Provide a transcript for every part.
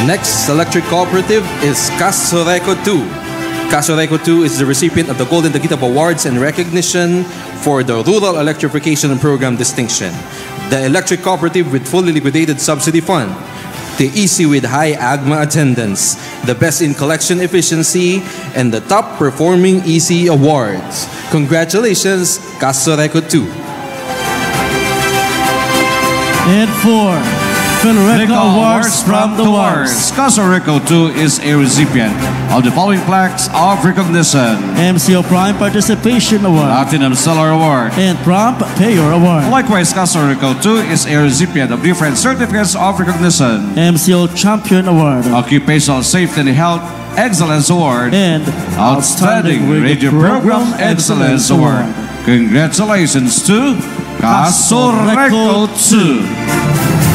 The next electric cooperative is Casoreco 2. Casoreco 2 is the recipient of the Golden Taguitap Awards and recognition for the Rural Electrification Program distinction. The electric cooperative with fully liquidated subsidy fund. The EC with high AGMA attendance, the best in collection efficiency, and the top performing EC awards. Congratulations, Casoreco 2. And 4. Philreco Awards from the Wars. Casoreco 2 is a recipient of the following plaques of recognition: MCO Prime Participation Award, Platinum Seller Award, and Prompt Payer Award. Likewise, Casoreco 2 is a recipient of different certificates of recognition: MCO Champion Award, Occupational Safety and Health Excellence Award, and Outstanding Radio Program Excellence Award. Congratulations to Casoreco 2.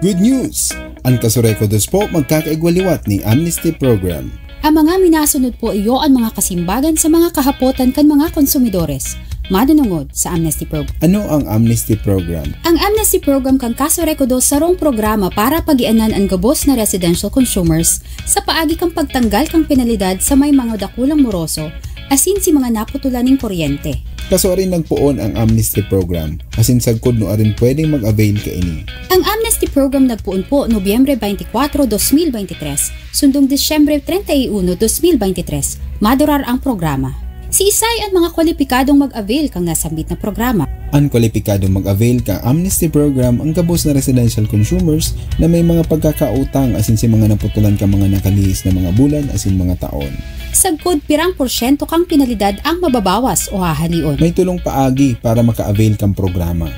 Good news! Ang Casoreco 2 po magkakaigwaliwat ni Amnesty Program. Ang mga minasunod po iyo ang mga kasimbagan sa mga kahapotan kan mga konsumidores. Madunungod sa Amnesty Program. Ano ang Amnesty Program? Ang Amnesty Program kang Casoreco 2 sarong programa para pagianan ang gabos na residential consumers sa paagi kang pagtanggal kang penalidad sa may mga dakulang moroso asin si mga naputulan ng kuryente. Kaso rin nagpuon ang Amnesty Program, asin sagkod no arin pwedeng mag-avail ka ini. Ang Amnesty Program nagpuon po Nobyembre 24, 2023, sundong Disyembre 31, 2023, madurar ang programa. Si Isay ang mga kwalipikadong mag-avail kang nasambit na programa. Ang kwalipikadong mag-avail kang Amnesty Program ang gabos na residential consumers na may mga pagkakautang asin si mga naputulan ka mga nakalihis na mga bulan asin mga taon. Sagkod pirang porsyento kang penalidad ang mababawas o hahalion. May tulong paagi para maka-avail kang programa.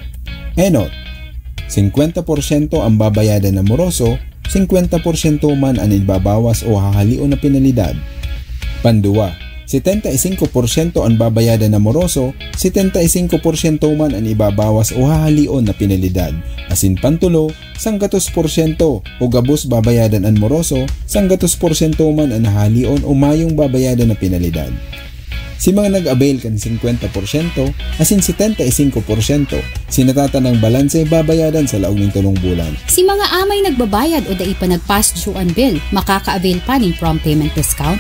Enot, 50% ang babayadan na moroso, 50% man ang ibabawas o hahalion na penalidad. Panduwa, 75% ang babayadan na moroso, 75% man ang ibabawas o hahalion na penalidad. Asin pantulo, 100% o gabos babayadan ang moroso, 100% man ang hahalion o mayong babayadan na penalidad. Si mga nag-avail kan 50%, asin 75%, sinatata ng balanse babayadan sa laog ng 3 bulan. Si mga amay nagbabayad o dai pa nag-past due on bill, makaka-avail pa ng prompt payment discount?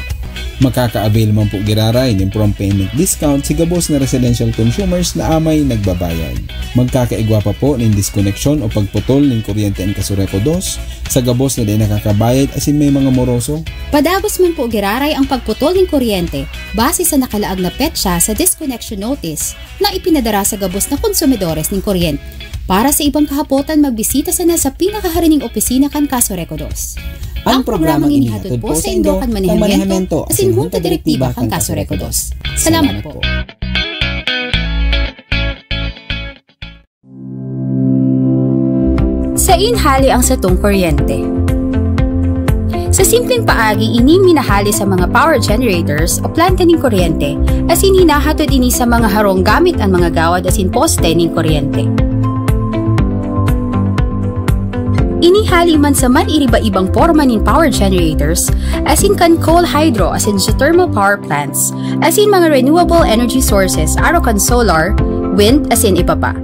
Makaka-avail man po giraray ng prompt payment discount si gabos na residential consumers na amay nagbabayad. Magkakaigwa pa po ng disconnection o pagputol ng kuryente ang Casoreco 2 sa gabos na di nakakabayad asin may mga moroso. Padagos man po giraray ang pagputol ng kuryente base sa nakalaag na petsa sa disconnection notice na ipinadara sa gabos na konsumidores ng kuryente. Para sa ibang kahapotan, magbisita sana sa pinakaharining opisina kan Casoreco 2. Ang programang inihatod po sa Indo kan Manehamiento asin Junta Direktiba kan Casoreco 2. Salamat po. Sa inhali ang satong kuryente. Sa simpleng paagi, ini minahali sa mga power generators o planta ng kuryente asin hinahatod ini sa mga harong gamit ang mga gawad asin poste ng kuryente. manihali man sa man-iriba-ibang forma nin power generators, as in kan coal hydro, as in geothermal power plants, as in mga renewable energy sources, aro kan solar, wind, as in iba pa.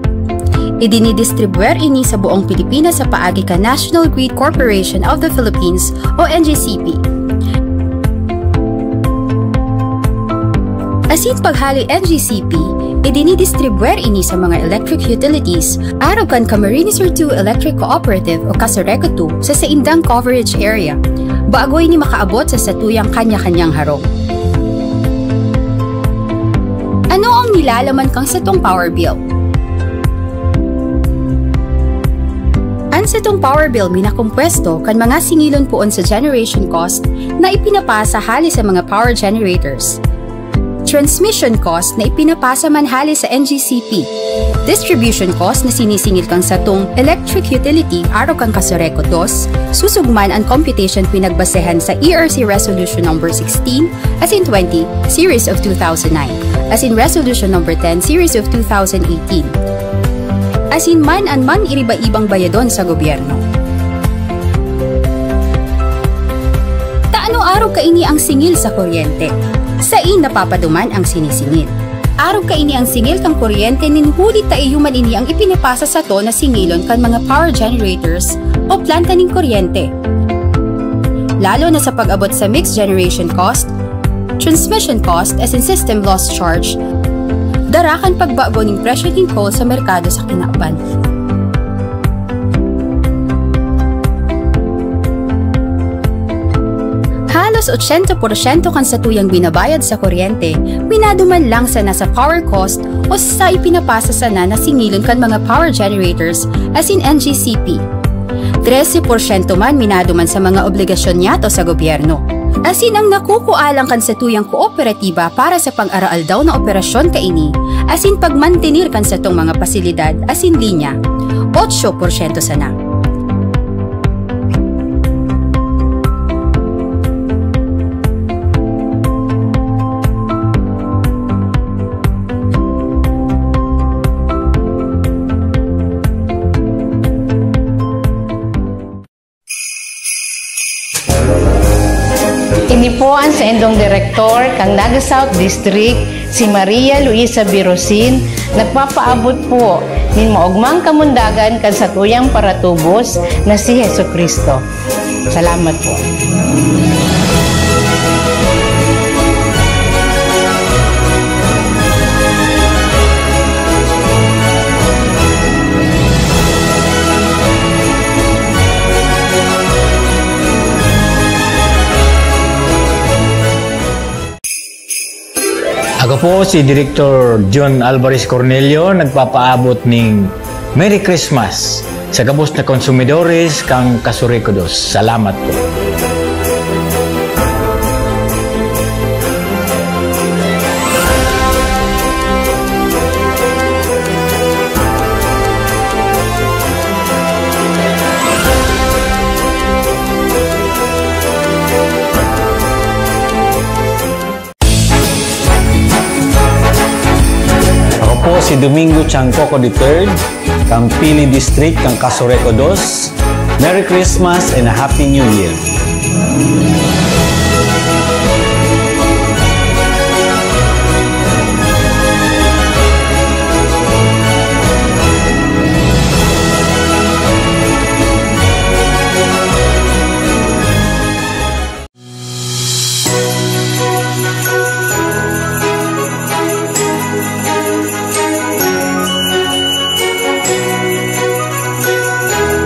Idinidistribuer ini sa buong Pilipinas sa paagi kan National Grid Corporation of the Philippines o NGCP. As in paghali NGCP, idinidistribuer ini sa mga electric utilities araw kan Camarines Sur 2 Electric Cooperative o Casoreco 2 sa saindang coverage area, bago ini makaabot sa satuyang kanya-kanyang harong. Ano ang nilalaman kang satong power bill? Ang satong power bill minakumpwesto kan mga singilon poon sa generation cost na ipinapasa hali sa mga power generators, transmission cost na ipinapasa man hali sa NGCP, distribution cost na sinisingil kang satong electric utility araw kang Casoreco 2, susugman ang computation pinagbasehan sa ERC Resolution No. 16 as in 20 Series of 2009, as in Resolution No. 10 Series of 2018, as in man ang man-iriba-ibang bayadon sa gobyerno. Taano araw kaini ang singil sa kuryente? Sa napapaduman ang sinisingil. Araw kaini ang singil kang kuryente nin huli taiyuman ini ang ipinapasa sa to na singilon kan mga power generators o planta ning kuryente. Lalo na sa pag-abot sa mixed generation cost, transmission cost as in system loss charge, darakan pagbago ning presyo ning coal sa merkado sa kinakban. Halos 80% kan sa tuyang binabayad sa kuryente, minaduman lang sa nasa power cost o sa ipinapasa sa na singilon kan mga power generators as in NGCP. 13% man minaduman sa mga obligasyon niyato sa gobyerno. As in ang nakukualang kan sa tuyang kooperatiba para sa pang-araal daw na operasyon kaini, as in pagmantenir kan sa tong mga pasilidad as in linya, 8% sana. Inipuan sa endong direktor kang Naga South District si Maria Luisa Birosin nagpapaabot po nin maugmang kamundagan kan sa tuyang paratubos na si Jesucristo. Salamat po. Ako po si Director John Alvarez Cornelio, nagpapaabot ng Merry Christmas sa gabos na konsumidores kang Casoreco 2. Salamat po. Si Domingo Chancoco III, kang Pili District, kang Casoreco 2. Merry Christmas and a Happy New Year!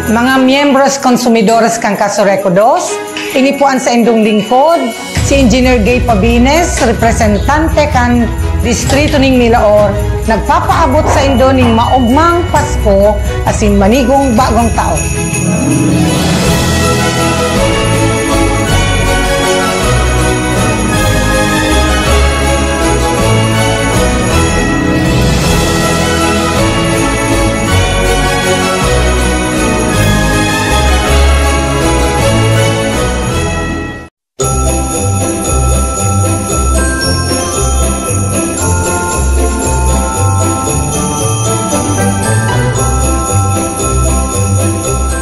Mga miyembros konsumidores kang Casoreco 2, inipuan sa indong lingkod, si Engineer Gay Pabines, representante kan Distrito ning Milaor, nagpapaabot sa indo ning maugmang Pasko asin manigong bagong taon.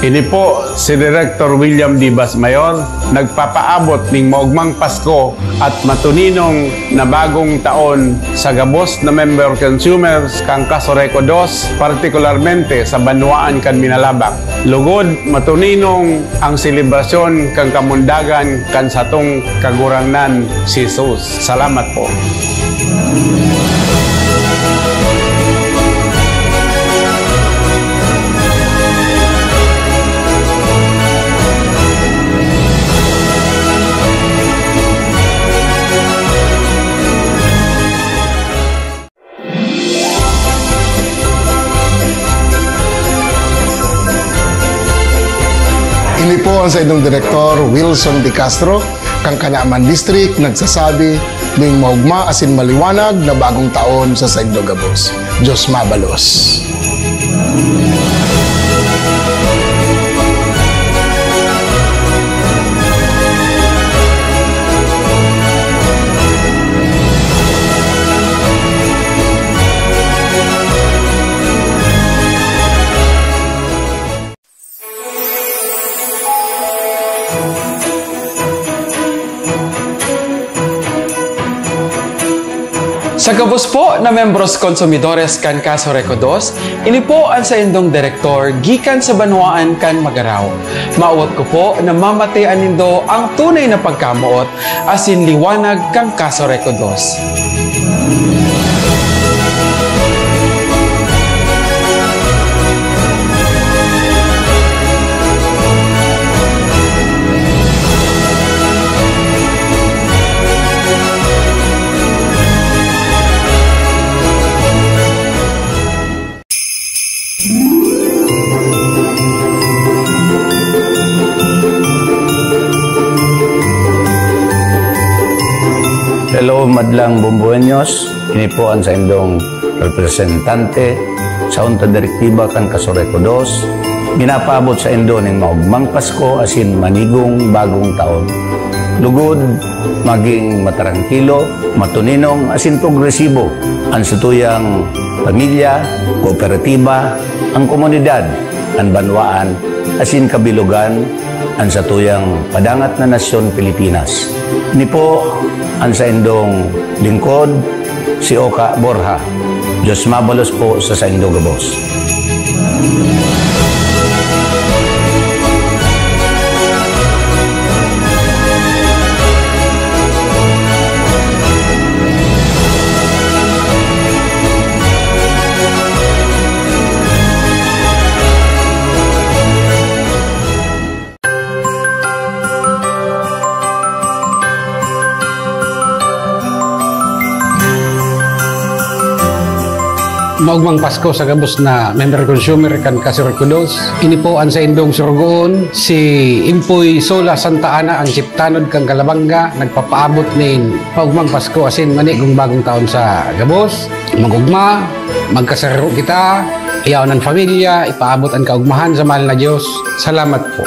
Ini po si Director William D. Basmayor, nagpapaabot ng maugmang Pasko at matuninong na bagong taon sa gabos na member consumers kang Kasoreco 2, partikularmente sa Banwaan kan Minalabak. Lugod, matuninong ang selebrasyon kang kamundagan kan satong kagurangnan si Jesus. Salamat po. Ini po ang sa inyong Direktor Wilson De Castro, kang Kanaaman District, nagsasabi ng maugma asin maliwanag na bagong taon sa Saigdo Gabos. Diyos mabalos. Sa gabos po na membros konsumidores kan Kasoreco 2, ini po ang sa indong direktor gikan sa Banwaan kan Magaraw. Maawat ko po na mamatayan nindo ang tunay na pagkamuot asin liwanag kang Kasoreco 2. Hello, madlang Bumbueños. Ini po ang sa indong representante sa Unta Direktiba kan Kasoreco 2. Ginapaabot sa indo ng maugmang Pasko asin manigong bagong taon. Lugod, maging matarangkilo, matuninong asin progresibo ang sutuyang pamilya, kooperatiba, ang komunidad, ang banwaan, asin kabilugan, ang satuyang padangat na nasyon Pilipinas. Ini po ang sa indong lingkod, si Oka Borja. Diyos mabalos po sa Saindo Gabos. Maugmang Pasko sa gabos na member consumer kan Kasoreco 2. Ini po ang sa indong surgoon si Impoy Sola Santa Ana ang siptanod kang Kalabanga, nagpapaabot nin maugmang Pasko asin manigong bagong taon sa gabos. Magugma, magkasaro kita, iyaw ng pamilya, ipaabot ang kaugmahan sa mahal na Diyos. Salamat po.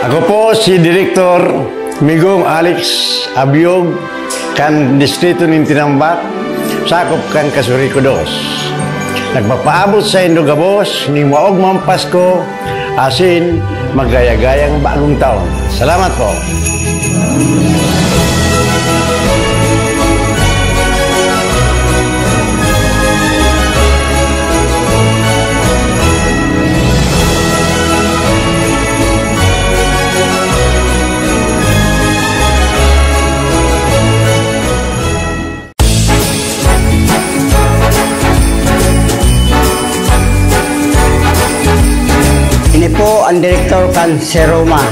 Ako po si Direktor Migong Alex Abiog kan Distrito ng Tinambak, sakop kan Kasoreco 2. Nagpapaabot sa Indo Gabos ni maugmang Pasko asin magayagayang bagong taon. Salamat po. Ini po ang Direktor kan Seroma.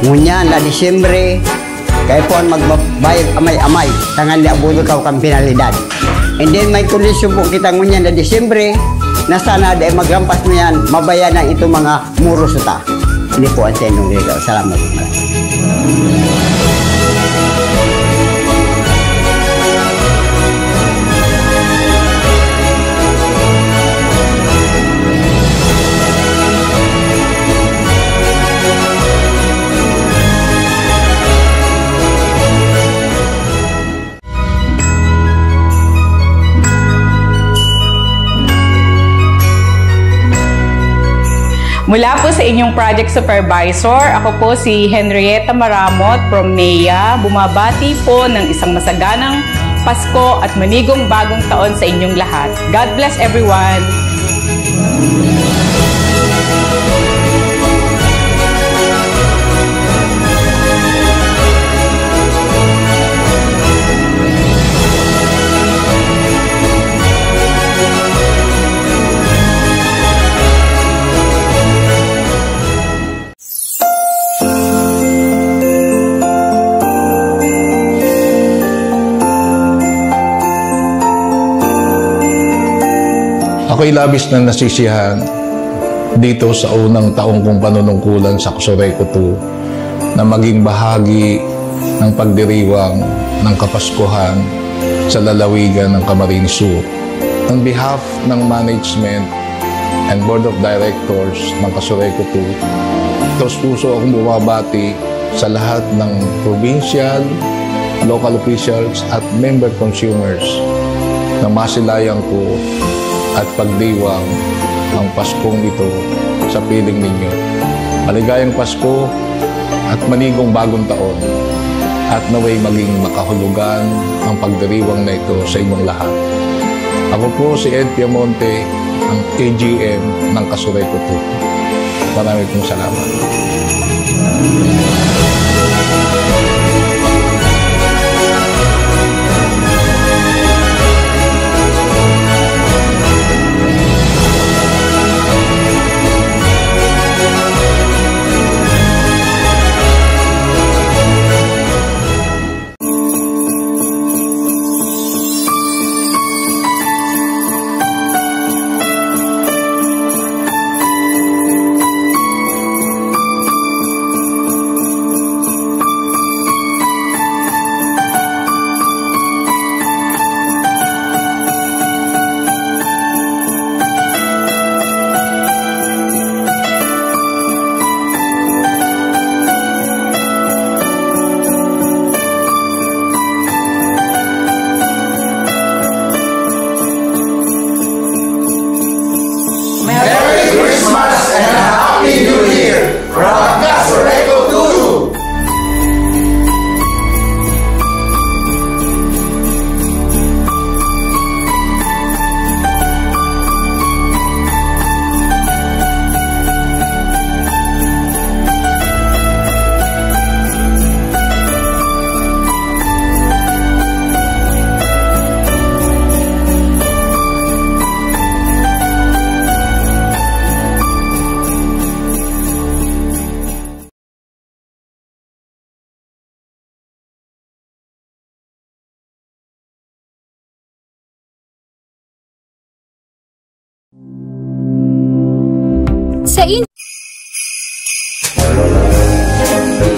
Ngunya na Disyembre, kaya po ang magbabayad amay-amay. Tangan liabudo ka kang penalidad. And then may kondisyon po kita ngunyan na Disyembre na sana dahil maglampas mo yan, mabayanan ito mga muros uta. Hindi po ang senong dito. Salamat po. Mula po sa inyong project supervisor, ako po si Henrietta Maramot from NEA. Bumabati po ng isang masaganang Pasko at manigong bagong taon sa inyong lahat. God bless everyone! Ako'y labis na nasisiyahan dito sa unang taong kong panunungkulan sa Cosoreco 2 na maging bahagi ng pagdiriwang ng Kapaskuhan sa lalawigan ng Camarines Sur. On behalf ng management and board of directors ng Cosoreco 2, tos puso akong bumabati sa lahat ng provincial, local officials at member consumers na masilayang ko at pagdiwang ang Paskong ito sa piling ninyo. Maligayang Pasko at manigong bagong taon at naway maging makahulugan ang pagdiriwang na ito sa inyong lahat. Ako po si Ed Piamonte, ang AGM ng Cosoreco 2. Maraming pong salamat.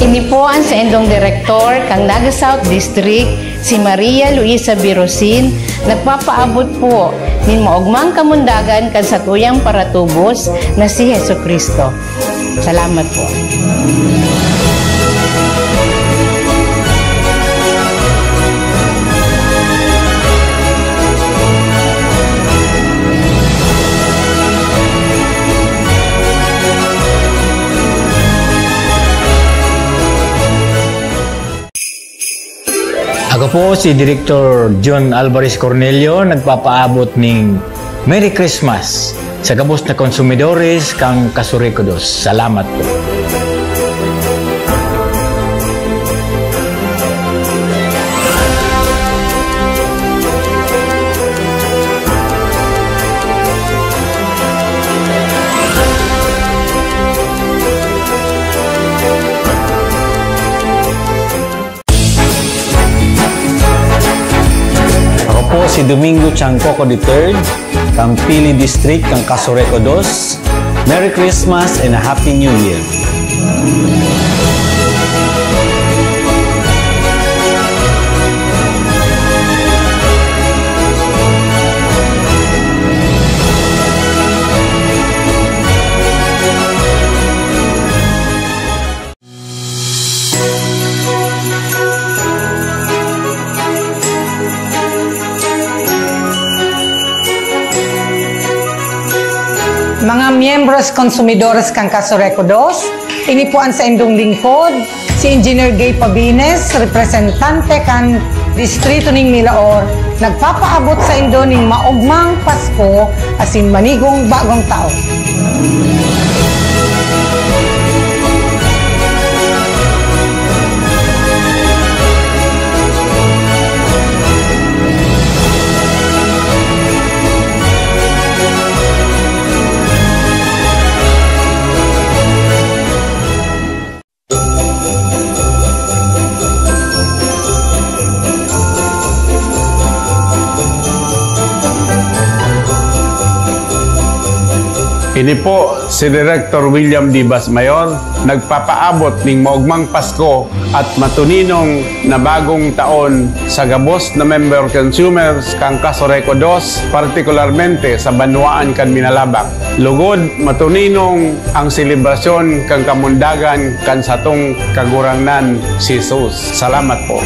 Ini po ang sa endong direktor kang Naga South District, si Maria Luisa Birosin, nagpapaabot po nin maugmang kamundagan kan sa tuyang paratubos na si Jesucristo. Salamat po. Ako po si Director John Alvarez Cornelio, nagpapaabot ng Merry Christmas sa gabos na konsumidores kang Cosoreco 2. Salamat po. si Domingo Chancoco III, kang Pili District, kang Casoreco 2. Merry Christmas and a Happy New Year. Mga miyembros konsumidores kang Casoreco 2, inipuan sa indong lingkod, si Engineer Gay Pabines, representante kan Distrito ning Milaor, nagpapaabot sa indo ning maugmang Pasko asin manigong bagong taon. Ini po si Director William D. Basmayor, nagpapaabot ng maugmang Pasko at matuninong na bagong taon sa gabos na member consumers kang Casoreco 2, partikularmente sa Banwaan kan Minalabak. Lugod, matuninong ang selebrasyon kang kamundagan kan satong kagurangnan si Jesus. Salamat po.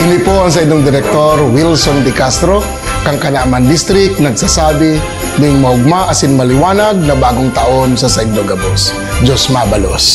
Ini po ang sa inyong Direktor Wilson Di Castro, kang Kanaaman District, nagsasabi ning maugma asin maliwanag na bagong taon sa Saigdo Gabos. Diyos mabalos.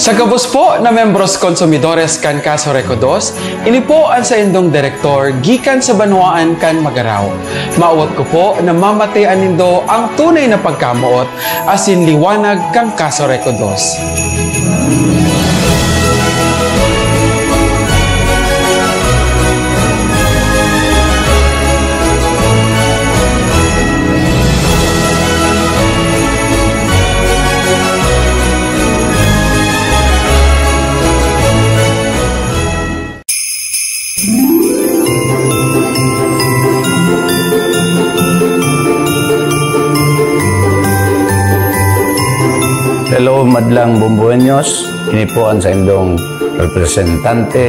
Sa gabos po na membros konsumidores kan Casoreco 2, ini po ang sa indong direktor gikan sa Banwaan kan Magaraw. Maawat ko po na mamatayan nindo ang tunay na pagkamuot asin liwanag kang Casoreco 2. Hello, madlang Bumbuenos. Ini po ang sa indong representante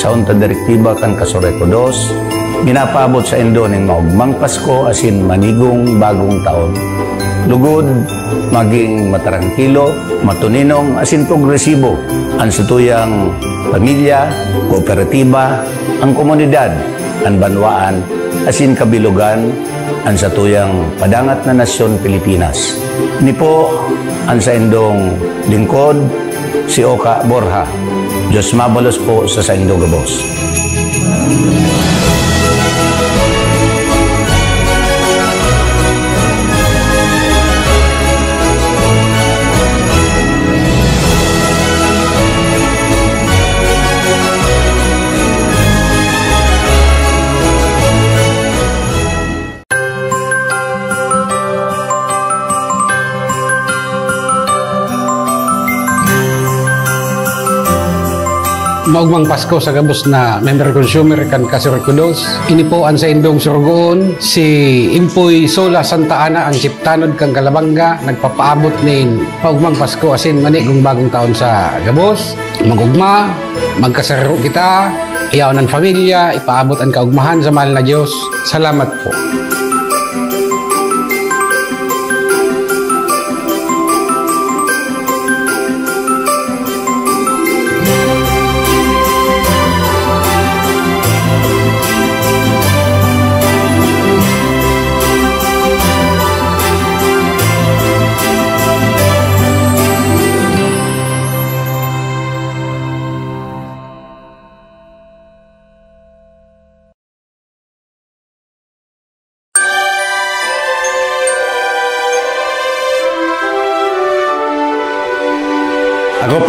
sa Junta Direktiba kan Casoreco 2. Ginapabot sa indo ng maugmang Pasko asin manigong bagong taon. Lugod, maging matarangkilo, matuninong asin progresibo ang sutuyang pamilya, kooperatiba, ang komunidad, ang banwaan, asin kabilugan, ang satuyang padangat na nasyon Pilipinas. Ini po ang sa indong lingkod, si Oka Borja. Diyos mabalos po sa Saindo Gabos. Maugmang Pasko sa gabos na member consumer kan Casoreco 2. Ini po ang sa indong surgoon, si Impoy Sola Santa Ana ang Chiptanod kang Kalabanga, nagpapaabot nin Maugmang Pasko asin manigong bagong taon sa gabos. Magugma, magkasaro kita, iyaw ng pamilya, ipaabot ang kaugmahan sa mahal na Diyos. Salamat po.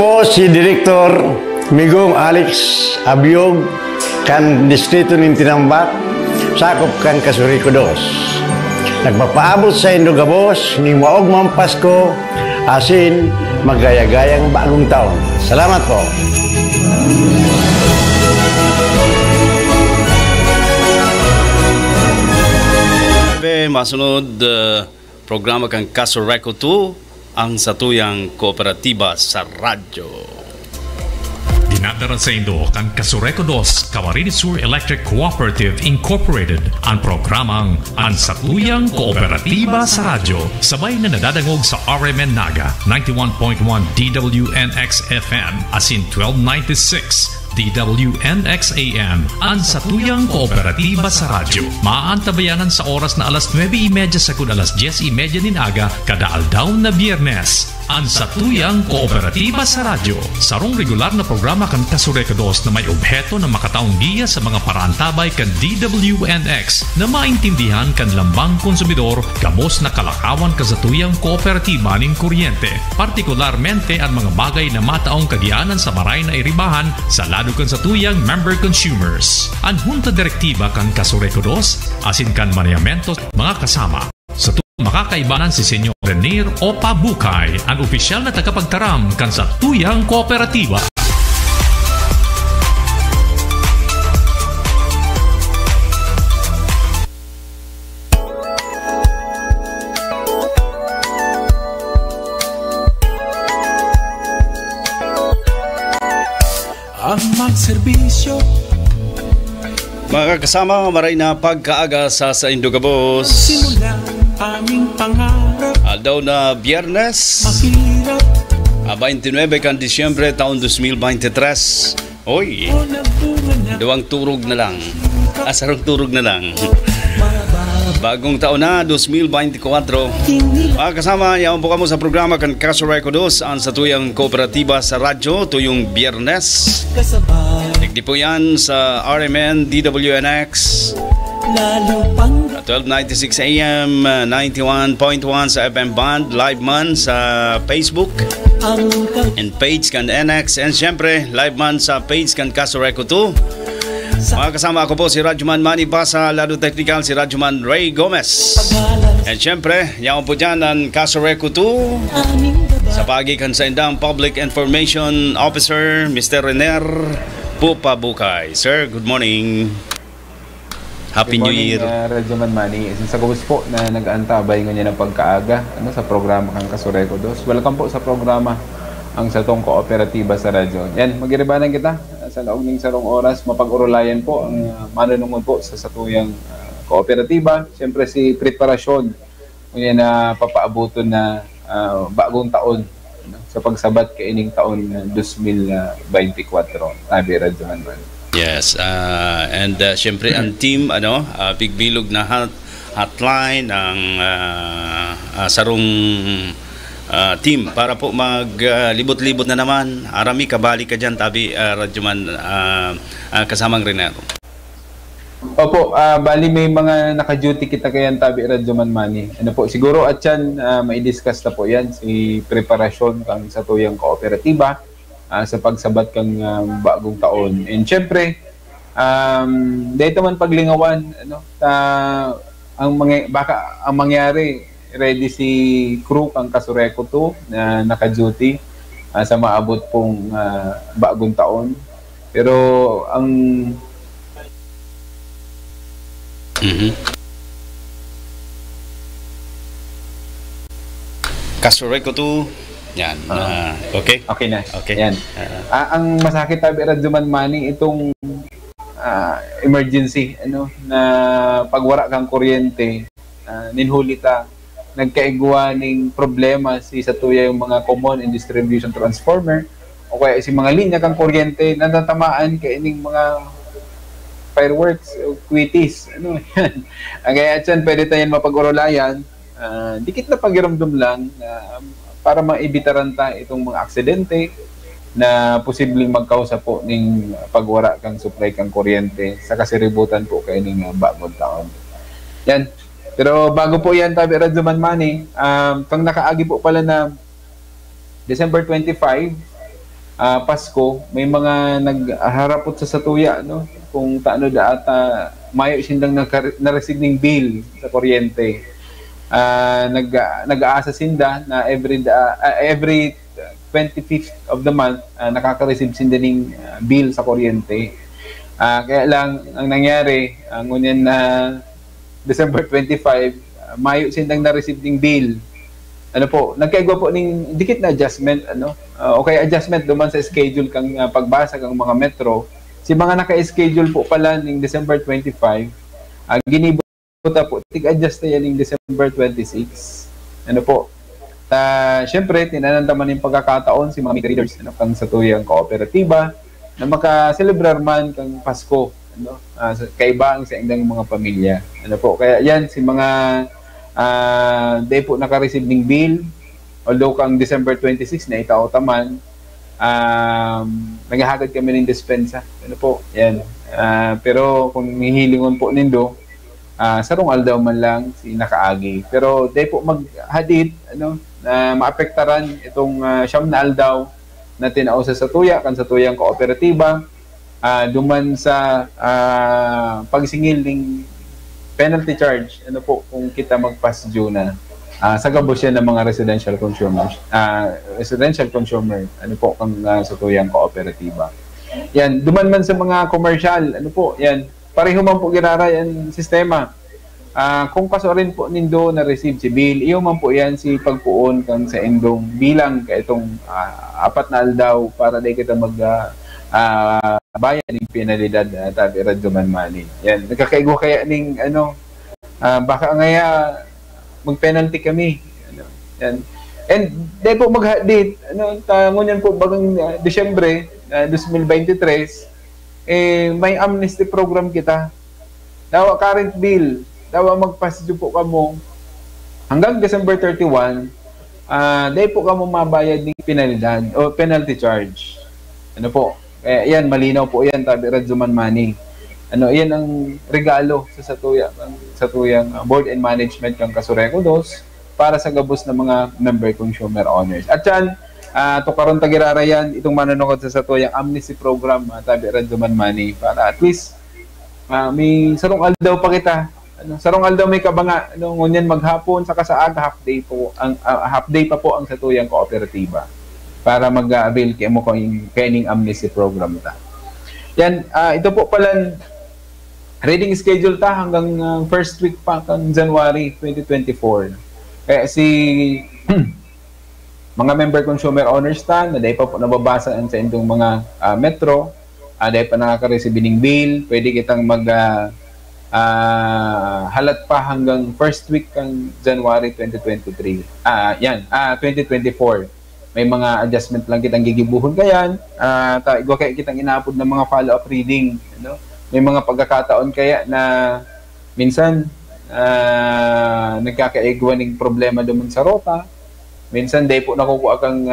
po si Director Migong Alex Abiog kan Distrito ng Tinambat, sakop kan Kasuriko Dos. Nagpapaabot sa Indogabos ni maogmang Pasko asin magaya-gayang bagong taon. Salamat po. Masunod programa kang Kasureko 2, ang satuyang kooperatiba sa radyo. Dinadara sa Indo kan Kasureko 2, Camarines Sur Electric Cooperative Incorporated, ang programang Ang Satuyang Kooperatiba sa Radyo. Sabay na nadadangog sa RMN Naga 91.1 DWNX FM asin 1296 DWNX AM, ang Satuyang Kooperatiba sa Radyo. Maantabayanan sa oras na alas 9:30 sa kun alas 10:30 nin aga kada aldaw na Biyernes. Ang Satuyang Kooperatiba sa Radyo, sarong regular na programa kan Kasureko 2 na may obheto na makataong giya sa mga parantabay kan DWNX na maintindihan kan lambang konsumidor gamos na kalakawan kasatuyang kooperatiba ning kuryente, partikularmente ang mga bagay na mataong kagianan sa maray na iribahan sa lado kan satuyang member consumers. Ang Junta Direktiba kan Kasureko 2 asin kan maniamentos mga kasama. Sa makakaibanan si Senyor Renier Opa Bukay, ang opisyal na tagapagtaram kan sa Tuyang Kooperatiba. Ang magserbisyo. Mga kasama, maray na pagkaaga sa Indogabos. Aming pangarap. Aldaw na Biyernes. 29 kan Disyembre taon 2023. Oy, dawang turog na lang. Asarong turog na lang. Bagong taon na, 2024. Mga kasama, yaon po kamo sa programa kan Kasureko 2, ang satuyang kooperatiba sa radyo, tuyong Biyernes. Nagdi po yan sa RMN DWNX 1296 AM, 91.1 sa FM band, live man sa Facebook and page kan NX, and syempre live man sa page kan Kasureko 2. Mga kasama, ako po si Radyoman Manny Basa, lado technical si Radyoman Ray Gomez. And syempre, yaon po dyan ang Kasureko 2 sa pagikan sa indang Public Information Officer Mr. Renier Opa Bukay. Sir, good morning. Happy New Year. Radyoman Manny. Sa gawis po na nag-aantabay ngayon ng pagkaaga sa programa kang Kasureko 2. Welcome po sa programa ang satong kooperatiba sa radyo. Yan, magiribanan kita sa laog ng sarong oras. Mapag-urulayan po ang manunungod po sa satuyang kooperatiba. Siyempre si preparasyon ngayon na papaabuton na bagong taon sa pagsabat kaining taon 2024. Abi Radyoman Manny. Yes, and syempre ang team bigbilog na hotline ang sarong team para po maglibot-libot na naman. Arami kabali ka dyan, tabi Radyoman kasamang Renier. Opo, bali may mga naka-duty kita kayan, tabi Radyoman Manny. Ano po, siguro at yan mai-discuss na po yan si preparasyon kang sa tuyang kooperatiba sa pagsabat kang bagong taon. And syempre, dahito man paglingawan, ang mangyari, ready si crew kang Kasureko 2 na naka-duty sa maabot pong bagong taon. Pero ang Kasureko 2 yan. Okay? Okay na. Okay. Yan. Ang masakit, tabi Radyoman Manny, itong emergency na pagwara kang kuryente, ninhulita nagkaigwa ning problema si satuya yung mga common and distribution transformer o kaya si mga linya kang kuryente natatamaan kay ining mga fireworks o quitties yan. Kaya dyan pwede tayong mapag-urulayan, dikit na pagiramdam lang para maibitaran ta itong mga aksidente na posibleng magkausa po ning pagwara kang supply kang kuryente sa kasiributan po kay ning bagong taon. Yan. Pero bago po yan, tabi Radyoman Manny, kang nakaagi po pala na December 25, Pasko, may mga nagharapot sa satuya, no? Kung taano da ata mayo sindang na-receive ning bill sa kuryente. Nag-aasa sinda na every 25th of the month nakaka-receive sinda ning bill sa kuryente. Kaya lang ang nangyari ngunyan na December 25 mayo sindang na-receive ning bill. Ano po, nagkaigwa po ning dikit na adjustment, ano? Okay, adjustment duman sa schedule kang pagbasa kang mga metro. Si mga naka-schedule po pala ning December 25, ginibuta po, tig-adjust na yan ning December 26. Ano po? Siyempre, tinanandaman yung pagkakataon si mga meter readers, ano, kang satuyang kooperatiba, na makaselebrar man kang Pasko, ano, kaibang sa indang mga pamilya. Ano po? Kaya yan, si mga day po naka-receive ng bill, although kang December 26 na itaotaman, naghahagad kami ng dispensa. Ano po? Yan. Pero kung hihilingon po nindo, sarong aldaw man lang si nakaagi. Pero day po maghadid, ano, na maapektaran itong siyam na aldaw na tinao sa satuya, kan satuyang kooperatiba, duman sa pagsingil ng penalty charge, ano po, kung kita mag-pass due na sa gabos yan ng mga residential consumers, ano po, kang satuyang kooperatiba. Yan, duman man sa mga commercial, ano po, yan, pareho man po girara yan sistema. Kung kaso rin po nindo na receive si bill, iyo man po yan si pagpuon kang sa endong bilang ka itong 4 na aldaw para di kita mag bayan ng penalidad tabi radyo man mani. Yan, nagkakaigo kaya ning ano, baka ngaya mag-penalty kami. Ano, yan. And dahil po mag-date, ano, ngunyan po bagang Disyembre 2023, may amnesty program kita. Dawa current bill, dawa mag-pass due po kamo hanggang December 31, dahil po kamo mabayad ng penalidad o penalty charge. Ano po? Yan, malinaw po yan, tabi Radzuman Money. Ano, yan ang regalo sa satuyang board and management ng Kasureco 2 para sa gabos ng mga member consumer owners. At yan, tukaron tagirara yan, itong manunukod sa satuyang amnesty program, tabi Radzuman Money, para at least may sarong aldaw pa kita. Ano, sarong aldaw may kabanga, ano, ngunyan maghapon sa kasaag, half day pa po ang satuyang kooperatiba para mag-avail kayo mo kaining amnesty program ta. Yan, ito po pala reading schedule ta hanggang first week pa kang January 2024. Kaya si mga member consumer owners ta, na dahil pa po nababasa sa indong mga metro, dahil pa nakaka-receive ng bill, pwede kitang halat pa hanggang first week kang January 2023. 2024. May mga adjustment lang kitang gigibuhon kayan, igwa kaya kitang inaapod ng mga follow-up reading, ano? May mga pagkakataon kaya na minsan nagkakaigwa ng problema duman sa rota, minsan day po nakukuha kang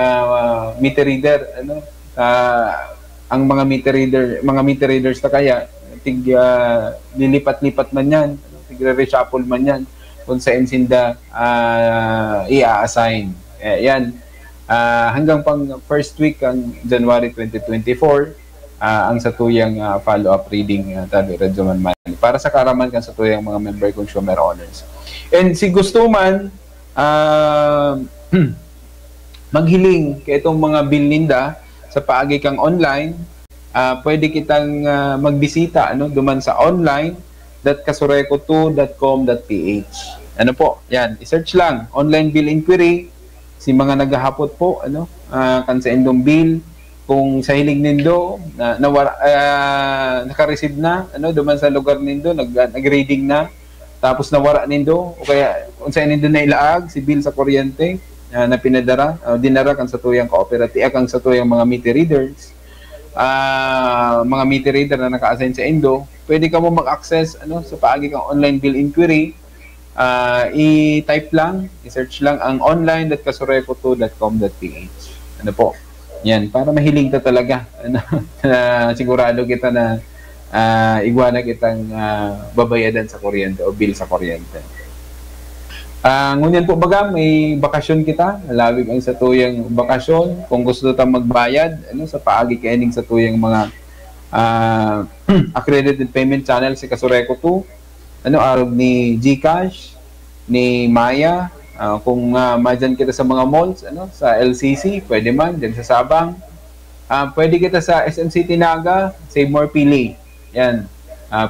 meter reader, ano? Ang mga meter readers na kaya lilipat-lipat man yan, tigre-reshuffle man yan kung sa insinda i-assign. Yan. Hanggang pang first week ang January 2024 ang satuyang follow-up reading tabi Radzuman Money para sa karaman kan satuyang mga member consumer owners. And si gusto man maghiling kay itong mga bill ninda sa paagi kang online, pwede kitang magbisita, ano, duman sa online.kasureco2.com.ph. Ano po? Yan, i-search lang online bill inquiry. Si mga naghahapot po, ano, kan sa endong bill, kung sa hilig nindo naka-receive na, ano, duman sa lugar nindo nag-reading na, tapos nawara nindo, o kaya kung sa nindo na ilaag si bill sa kuryente na pinadara, dinara kan sa tuyang cooperative, kan sa tuyang mga meter readers, mga meter reader na naka-assign sa Indo, pwede ka mo mag-access, ano, sa paagi kang online bill inquiry. I-type lang, i-search lang ang online.kasureco2.com.ph. Ano po? Yan, para mahiling ta talaga. Ano, sigurado kita na igwa na kitang babayadan sa kuryente o bill sa kuryente. Ngunyan po baga, may bakasyon kita, labig ang satuyang bakasyon. Kung gusto ta magbayad, ano, sa paagi kaining satuyang mga accredited payment channel si Kasureco 2, ano, arog ni GCash, ni Maya, kung madyan kita sa mga malls, ano, sa LCC, pwede man, dyan sa Sabang. Pwede kita sa SMC Tinaga, Save More Pili. Yan,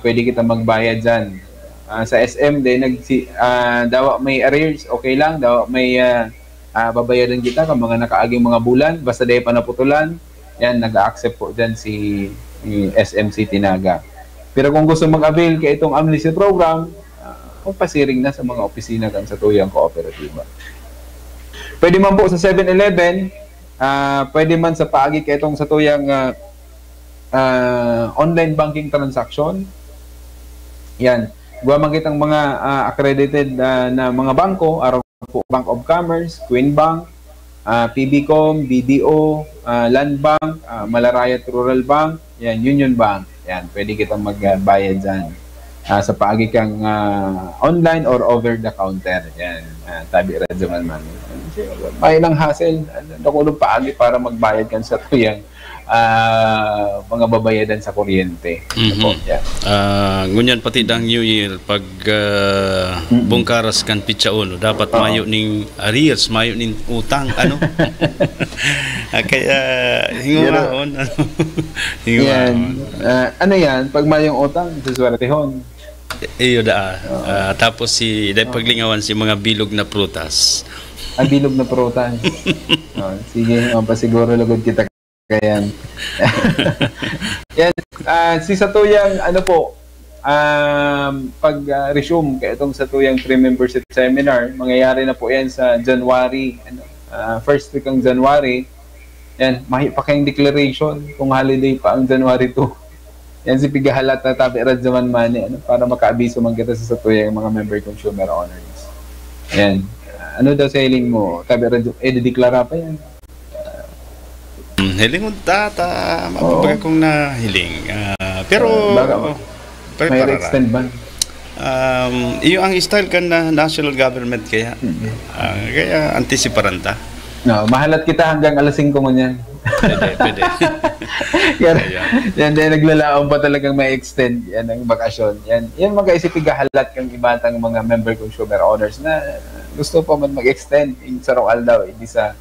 pwede kita magbayad dyan. Sa SM din daw may arrears, okay lang, daw may babayaran kita kung mga nakaaging mga bulan, basta dahil pa naputulan, yan, nag-accept po dyan si SMC Tinaga. Pero kung gusto mag-avail kay itong amnesty program, pasiring na sa mga opisina kan sa tuyang kooperatiba. Pwede man po sa 7-Eleven, pwede man sa paagi kay itong sa tuyang online banking transaction. Yan. Guwa makitang mga accredited na mga bangko, araw po Bank of Commerce, Queen Bank, PBCom, BDO, Land Bank, Malarayat Rural Bank, yan, Union Bank. Yan, pwede kitang magbayad dyan. Sa paagi kang online or over the counter. Yan, tabi radyo man. May lang hassle, nakulong paagi para magbayad kan sa tuyang mga babayadan sa kuryente. Ngunyan pati dang New Year pag bungkaras kan pitsaon, dapat mayo ning arrears, mayo ning utang, ano. Kaya hingumaon, ano. Ano yan, pag mayong utang, suswertehon. Iyo da. Tapos paglingawan si mga bilog na prutas. Bilog na prutas. Sige, pasiguro lugod kita. Kayan. Yan, si Satuyang, ano po, pag-resume kaya itong Satuyang pre-membership seminar, mangyayari na po yan sa January, first week ng January. Yan, pa kayong declaration kung holiday pa ang January 2. Yan, si pigahalat na tabi radyaman mani, ano, para makaabiso man kita sa Satuyang mga member consumer owners. Yan, ano daw sa hiling mo? Tabi radyaman, deklara pa yan. Hiling mo data, mapapaga kong na hiling. Pero, may extend ba? Iyo ang style kan na national government kaya. Kaya antisiparan ta. No, mahalat kita hanggang alas 5 mo niyan. Pwede. Yan din, naglalaon pa talagang may extend yan ang bakasyon. Yan mag-isipig halat kang ibatang mga member consumer owners na gusto pa man mag-extend in Sarawal daw, hindi sa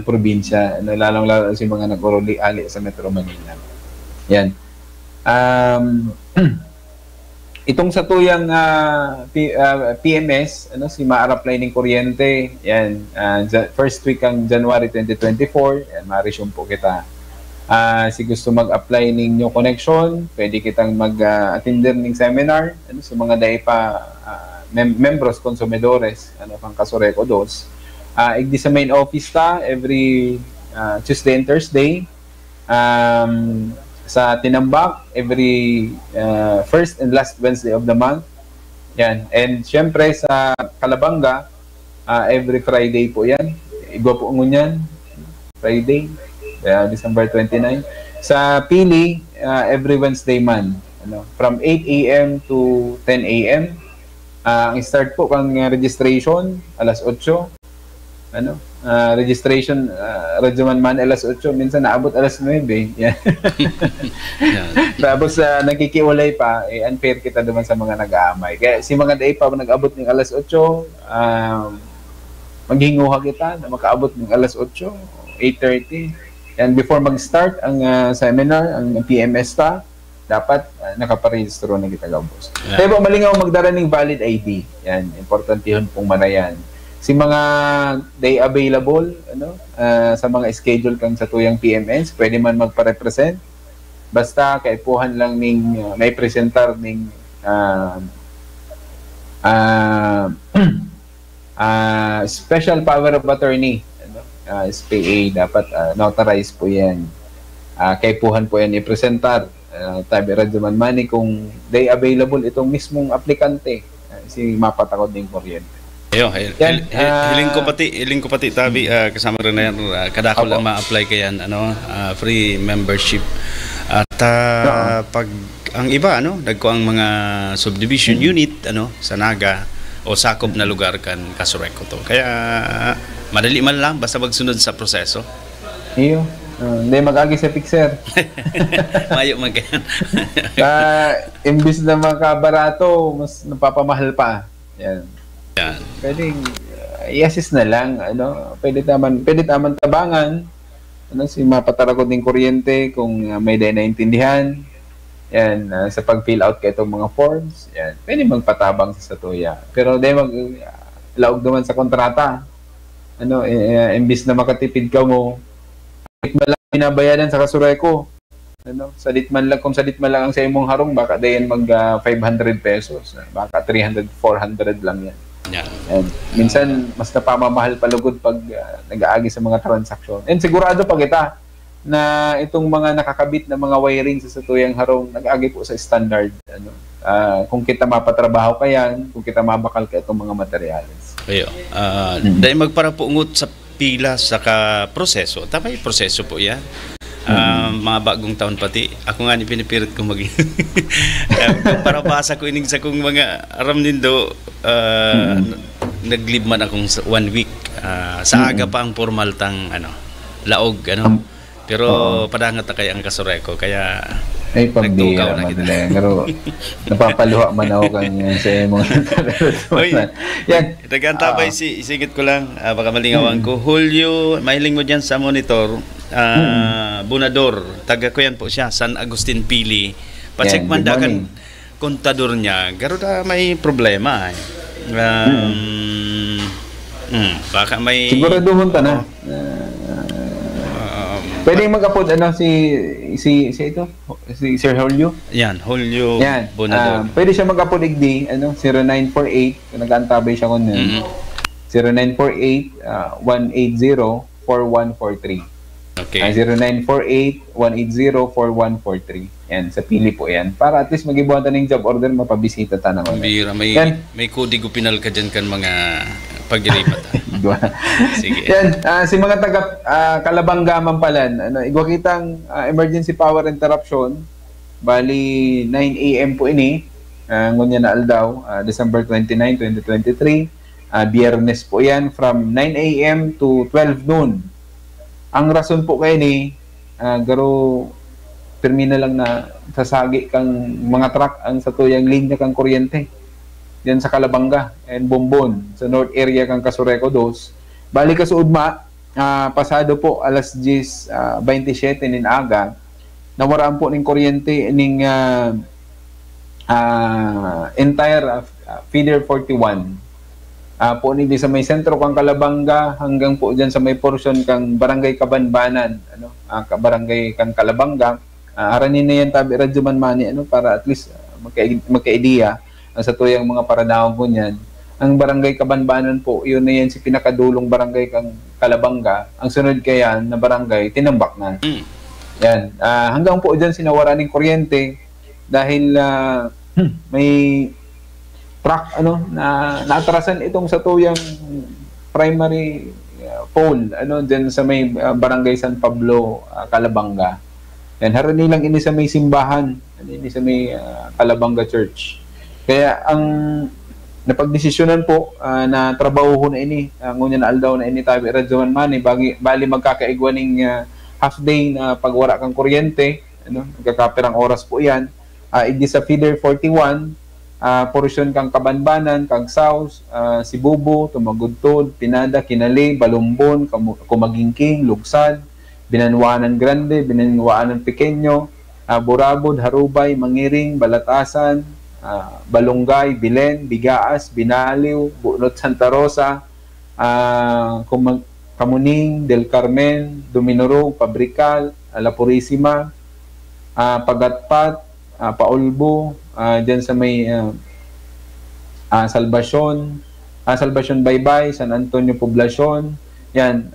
probinsya, lalong-lalo si mga nag-uruli-ali sa Metro Manila. Yan. Itong sa tuyang PMS, ano, si ma-apply ng kuryente, yan, first week ang January 2024, yan, ma-resume po kita. Si gusto mag-apply ng new connection, pwede kitang mag-attender ng seminar, ano, sa mga dahil pa membros, consumidores, ano, pang Kasureco 2. Igdi sa main office ta every Tuesday and Thursday. Sa Tinambak every first and last Wednesday of the month. Yan. And syempre sa Calabanga every Friday po yan. Igwa po ngunyan. Friday, December 29. Sa Pili every Wednesday man. Ano, from 8 a.m. to 10 a.m. Ang start po kang registration alas 8. Ano, registration radyoman man alas 8, minsan naabot alas 9. Yan. Tapos nagkikiwalay pa, unfair kita naman sa mga nag-aamay. Kaya si mga day pa nag-abot ng alas 8, maghinguha kita na makaabot ng alas 8, 8:30. And before mag-start ang seminar, ang PMS ta, dapat nakaparehistro na kita gabos. Kaya po malingaw magdara ng valid ID. Yan, importante yun pong manayan. Si mga day available, ano, sa mga schedule kang sa tuyang PMS, pwede man magpa-represent. Basta kaipuhan lang ning may presentar ning special power of attorney, ano, SPA, dapat notarize po yan. Kaipuhan po yan i-presentar. Tabi radyaman mani kung day available itong mismong aplikante, si mapatakod ng kuryente. Ayo, hiling ko pati tabi kasama rin na yan, kadako lang ma-apply kayan, ano, free membership. At pag ang iba, ano, nagko ang mga subdivision unit, ano, sa Naga, o sakop na lugar kan Casureco to. Kaya madali man lang basta magsunod sa proseso. Iyo. Hindi mag-agi sa fixer. Mayo magyan. Imbis na makabarato, mas napapamahal pa. Yan. Yan. Pwedeng i-assist na lang, pwede taman tabangan, si mapatarakot ng kuryente kung may naintindihan. Yan, sa pag-fill out ka itong mga forms, yan, pwede magpatabang sa satuya. Pero di laog naman sa kontrata. Imbis na makatipid ka mo, malang binabayaran sa Casureco. Salit man lang, kung salit man lang ang sa imong harong, baka dayan mag 500 pesos. Baka 300, 400 lang yan. Yeah. And minsan, mas napamamahal palugod pag nag-aagi sa mga transaksyon. And sigurado pa kita na itong mga nakakabit na mga wiring sa satuyang harong, nag-aagi po sa standard. Kung kita mapatrabaho ka yan, kung kita mabakal ka itong mga materyales. Ayo. Dahil magparapungot sa pila sa proseso. Tama yung proseso po yan. Mga bagong taon pati. Ako nga ni pinipirit kong maging para basa ko ining sa kong mga aram nindo naglib man akong 1 week. Sa aga pa ang formal tang laog pero padangat na kaya ang Casureco kaya ay pambira madali pero napapaluha man ako kanya sa mga yan nagantapay isigit ko lang baka malingawan ko Julio mahiling mo dyan sa monitor Bunador taga ko yan po siya San Agustin Pili pacheck man dagan kontador niya garo da may problema baka may siguraduhon ta na pwedeng mag-upload si Sir Julio? Yan, Julio Bonador. Pwede siya mag-upload igdi, 0948, nag-antabay siya kung yun. 0948-180-4143. Okay. 0948-180-4143. Yan, sa pili po yan. Para at least mag-ibuhatan ng job order, mapabisita ta naman. May kodigo pinal ka dyan kan mga pag-iripat. Sige. Yan, si mga taga Kalabanga Mampalan, igwa kitang emergency power interruption. Bali 9 AM po ini. Ngunya na aldaw, December 29, 2023. Biyernes po yan from 9 AM to 12 noon. Ang rason po kayo ni garo terminal lang na sasagi kang mga truck ang satuyang linya kang kuryente. Diyan sa Kalabanga and Bombon sa north area kang Casureco 2. Balik ka sa Udma, pasado po alas 10:27 nin aga, nawaraan po ning kuryente ning entire feeder 41. Po ni sa may sentro kang Kalabanga hanggang po diyan sa may portion kang Barangay Kabanbanan, barangay kang Kalabanga. Aranin na yan tabi radyo man mani para at least magka-idea sa tuyang mga paradaon po niyan. Ang Barangay Kabanbanan po, yun na yan si pinakadulong barangay kang Kalabanga. Ang sunod kaya na barangay, Tinambak na. Yan. Hanggang po dyan sinawaran ng kuryente dahil may truck na naatrasan itong sa tuyang primary pole dyan sa may barangay San Pablo, Kalabanga. Yan. Harani lang ini sa may simbahan, ini sa may Kalabanga Church. Kaya ang napagdesisyonan po na trabaho na ini, ngunya na aldaw na ini tabi radyoan mani, bali magkakaigwa ng half day na pagwara kang kuryente, nagkakapirang oras po yan. Idi sa feeder 41, portion kang Kabanbanan, kang South, Sibubo, Tumagudtod, Pinada, Kinali, Balumbon, Kumagingking, Lugsad, Binanwanan Grande, Binanwanan Pequeño, Burabod, Harubay, Mangiring, Balatasan, Balongay, Bilen, Bigaas, Binaliw, Bunot Santa Rosa, Kamuning, Del Carmen, Dominorog, Pabrikal, La Purisima, Pagatpat, Paulbo, dyan sa may Salvacion, Baybay, San Antonio Poblacion, yan,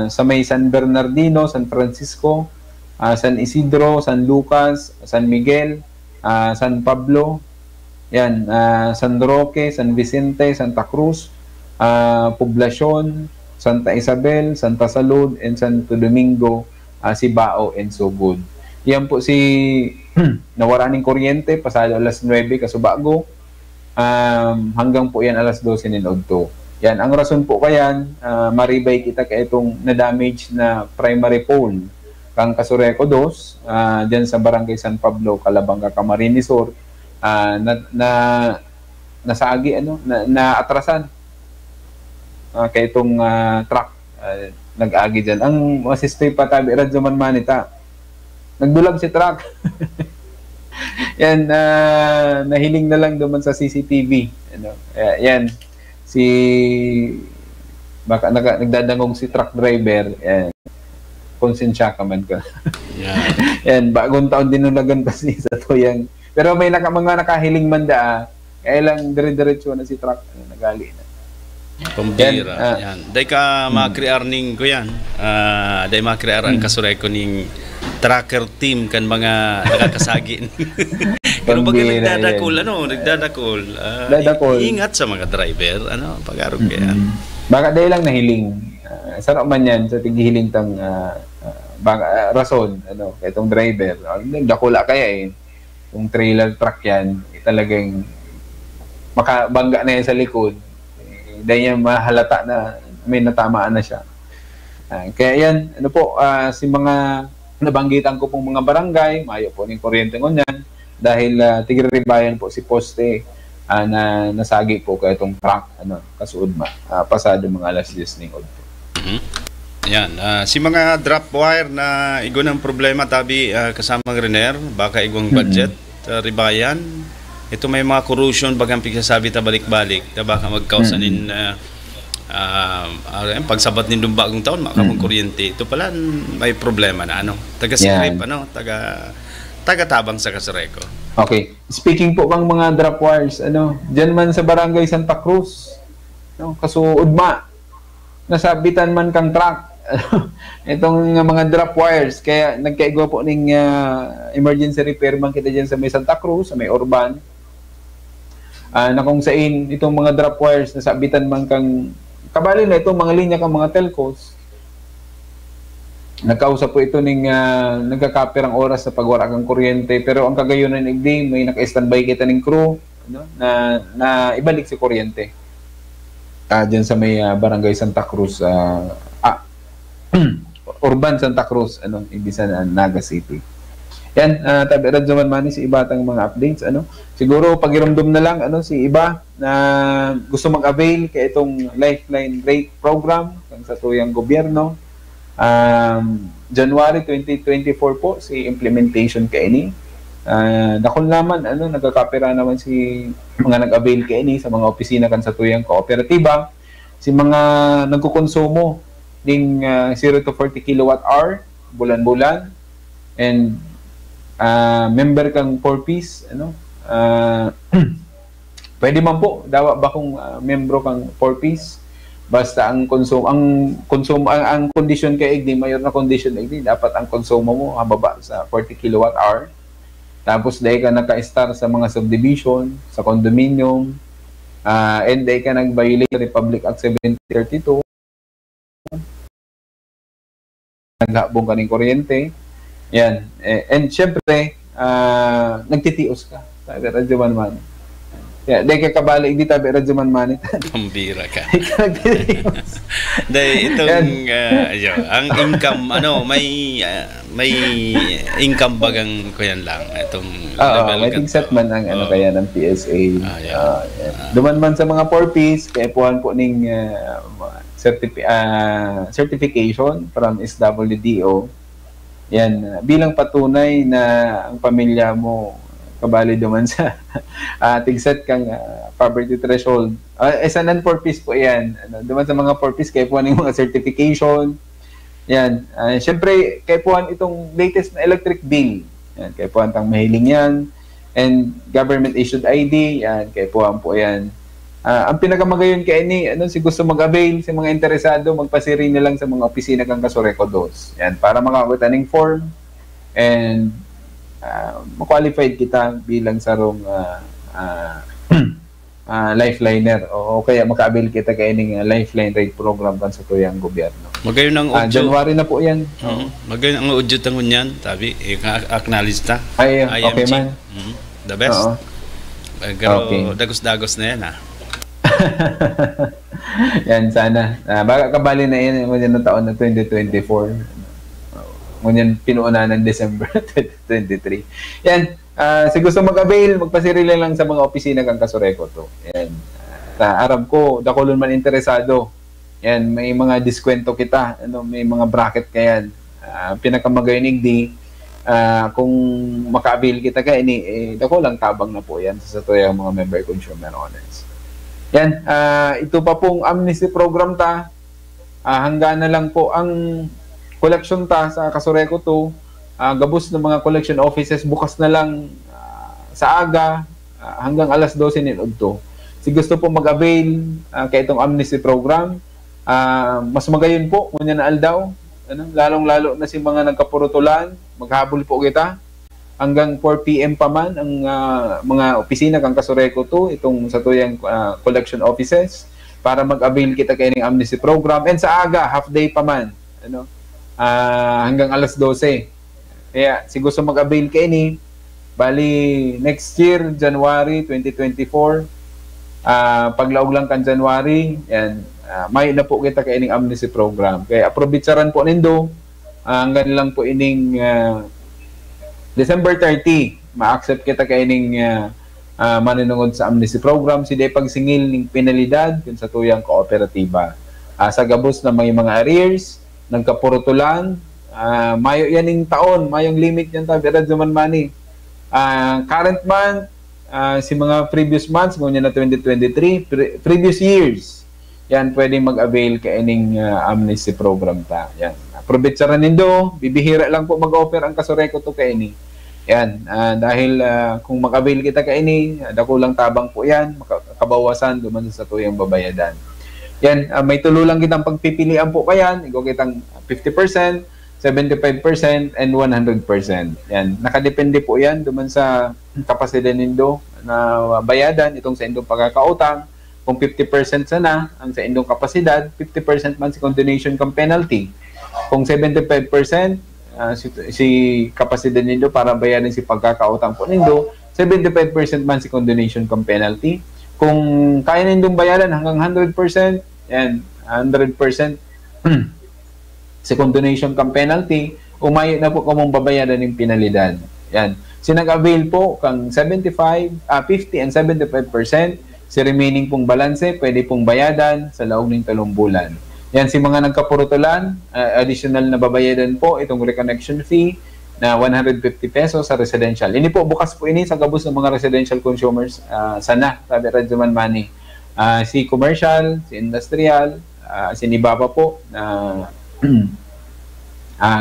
sa may San Bernardino, San Francisco, San Isidro, San Lucas, San Miguel, San Pablo, yan, San Roque, San Vicente, Santa Cruz, Poblacion, Santa Isabel, Santa Salud, and Santo Domingo, Sibao, and Sugod. Yan po si nawaran ng kuryente, pasado alas 9 Kasubago. hanggang po yan alas 12 ninudto. Yan, ang rason po kayan, maribay kita kay itong na-damage na primary pole kang Casureco 2 dyan sa Barangay San Pablo, Calabanga, Camarines Sur, nasagi, na atrasan kay itong truck. Nag-agi dyan. Ang masistoy pa tabi, Radyo Manmanita. Nagdulag si truck. Yan, nahiling na lang duman sa CCTV. Yan, baka nagdadangog si truck driver, konsensya ka man ka. Yan, bagong taon dinulagan pa siya sa tuyang. Pero may mga nakahiling manda, kaya lang dire-diretso na si truck, nagali na. Pambira. Yan. Day ka makrear ning ko yan. Day makrear ang Casureco ning tracker team kan mga nakakasagin. Pero pag nagdadakol, ingat sa mga driver, pag-arog yan. Baka dahil lang nahiling. Sarap man yan sa tighihiling tang rason, kaya itong driver. Nagdakula kaya yung trailer truck yan, talagang makabangga na yan sa likod. Dahil yan mahalata na may natamaan na siya. Kaya yan, si mga nabanggitan ko pong mga barangay, mayo po ng kuryente ngunyan, dahil tigiribayan po si poste na nasagi po kaya itong truck, kasuod pasado mga alas 10 ng odto. Yan, si mga drop wire na igo ng problema tabi kasamang Riner, baka igong budget, ribayan, ito may mga corrosion bagang pigsasabi ta balik-balik, baka magkausanin pagsabat nindong bagong taon makamang kuryente. Ito pala may problema na taga-script, taga-tabang sa Casureco. Okay. Speaking po bang mga drop wires, dyan man sa Barangay Santa Cruz, kasuudma, nasabitan man kang truck, itong mga drop wires, kaya nagkaigwa po ng emergency repair man kita dyan sa may Santa Cruz, sa may Urban, na kung saan itong mga drop wires nasabitan man kang kabali na itong mga linya kang mga telcos, nagkausap po ito ng nagkakapir ang oras sa pagwara kang kuryente, pero ang kagayon ng igdi, may naka-standby kita ng crew na ibalik si kuryente dyan sa may Barangay Santa Cruz, Urban Santa Cruz, ibig sa Naga City. Yan, tabi Radyo Manmani si iba tang mga updates, siguro pagiramdom na lang si iba na gusto mag-avail kay itong Lifeline Rate Program kang sa tuyang gobyerno. January 2024 po si implementation kay ini. Nakunlaman, nagkakapira naman si mga nag-avail kay ini sa mga opisina kan sa tuyang kooperatiba, si mga nagkukonsumo ding 0 to 40 kilowatt hour bulan-bulan, and member kang 4-piece, pwede man po dawa ba kung membro kang 4-piece, basta ang condition kay igdi, mayor na condition igdi, dapat ang konsumo mo hababa sa 40 kilowatt hour, tapos dahil ka naka-star sa mga subdivision, sa condominium, and dahil ka nag-violate Republic Act 1732, naghabong ka ng kuryente. Yan. And syempre, nagtitios ka. Tabi Radyo Manmani. Dahil ka kabalik, di tabi Radyo Manmani. Pambira ka. Dahil itong, ang income, may income bagang ko yan lang. Itong may tigset man ang kaya ng PSA. Duman man sa mga 4-piece, kaya puhan po ng certification from SWDO. Yan, bilang patunay na ang pamilya mo kabali duman sa tigset kang poverty threshold. Sa non-4-piece po yan. Duman sa mga 4-piece, kaya puhan yung mga certification. Yan. Siyempre, kaya puhan itong latest na electric bill. Yan, kaya puhan tang mahiling yan. And government issued ID. Yan, kaya puhan po yan. Ang pinakamagayon kay ini, si gusto mag-avail, sa mga interesado, magpasiri na lang sa mga opisina kang Casureco 2. Yan, para makakuha ng form and ma-qualified kita bilang sarong lifeliner o kaya maka-avail kita kay ining Lifeline Rate Program kan sa tuyang gobyerno. Magayon ang udyo. January na po yan. Magayon ang udyo tangon yan, tabi, acknowledge ta. Ay, okay man. The best. Pero Okay. dagos-dagos na yan, ha? Yan, sana. Baka kabali na yan ngunyan ng taon na 2024. Ngunyan pinuuna ng December 2023. Yan. Si gusto mag-avail, magpasirili lang sa mga opisina kang Kasureko to. Yan. Aram ko, dakulon man interesado. Yan, may mga diskwento kita. Ano, may mga bracket kayan. Pinakamagayoning di, kung maka-avail kita kaya ini, dako lang tabang na po yan sa tuyang mga member consumer owners. Yan, ito pa pong amnesty program ta. Hanggang na lang po ang collection ta sa Kasureko 2. Gabos ng mga collection offices bukas na lang sa aga hanggang alas 12 niludto. Si gusto po mag-avail kay itong amnesty program, mas magayon po kung na aldaw. Ano, lalong-lalo na si mga nagkapurutulan, maghabol po kita. Hanggang 4 PM pa man ang mga opisina kang Kasureko 2, itong sa tuyang collection offices, para mag-avail kita kay ng amnesty program. And sa aga, half day pa man. Ano, hanggang alas 12. Kaya, si gusto mag-avail kay ni, bali, next year, January 2024, paglaog lang kan January, yan, may na po kita kay ining amnesty program. Kaya aprobitsaran po nindo, hanggang lang po ining December 30, ma-accept kita kay ining maninungod sa amnesty program, si day pagsingil ning penalidad kung sa tuyang kooperatiba. Sa gabos na may mga arrears, nagkapurutulan, mayo yan ning taon, mayong limit yan ta, birad naman money. Current month, si mga previous months, ngunyan na 2023, previous years, yan pwedeng mag-avail ka ining amnesty program ta. Yan. Probitsaran nindo, bibihira lang po mag-offer ang Kasureko to ka ini. Yan, dahil kung mag-avail kita ka ini, dakulang tabang po yan, makabawasan duman sa tuyang babayadan. Yan, may tulo lang kitang pagpipilian po kayan, ikaw kitang 50%, 75%, and 100%. Yan, nakadepende po yan duman sa kapasidad nindo na bayadan itong sa indong pagkakautang. Kung 50% sana ang sa indong kapasidad, 50% man si condonation kang penalty. Kung 75% si kapasidad nindo para bayaran si pagkakautang po nindo, 75% man si condonation kang penalty. Kung kaya nindong bayaran hanggang 100%, yan, 100% si condonation kang penalty, umayo na po kamong babayaran ng penalidad. Yan. Sinag-avail po kang 50 and 75%, si remaining pong balanse, pwede pong bayadan sa laog ng 3 bulan. Yan, si mga nagkapurutulan, additional na babayadan po itong reconnection fee na 150 pesos sa residential. Ini po, bukas po ini sa gabos ng mga residential consumers, sana, sabi Radyoman Money. Si commercial, si industrial, si Nibaba po,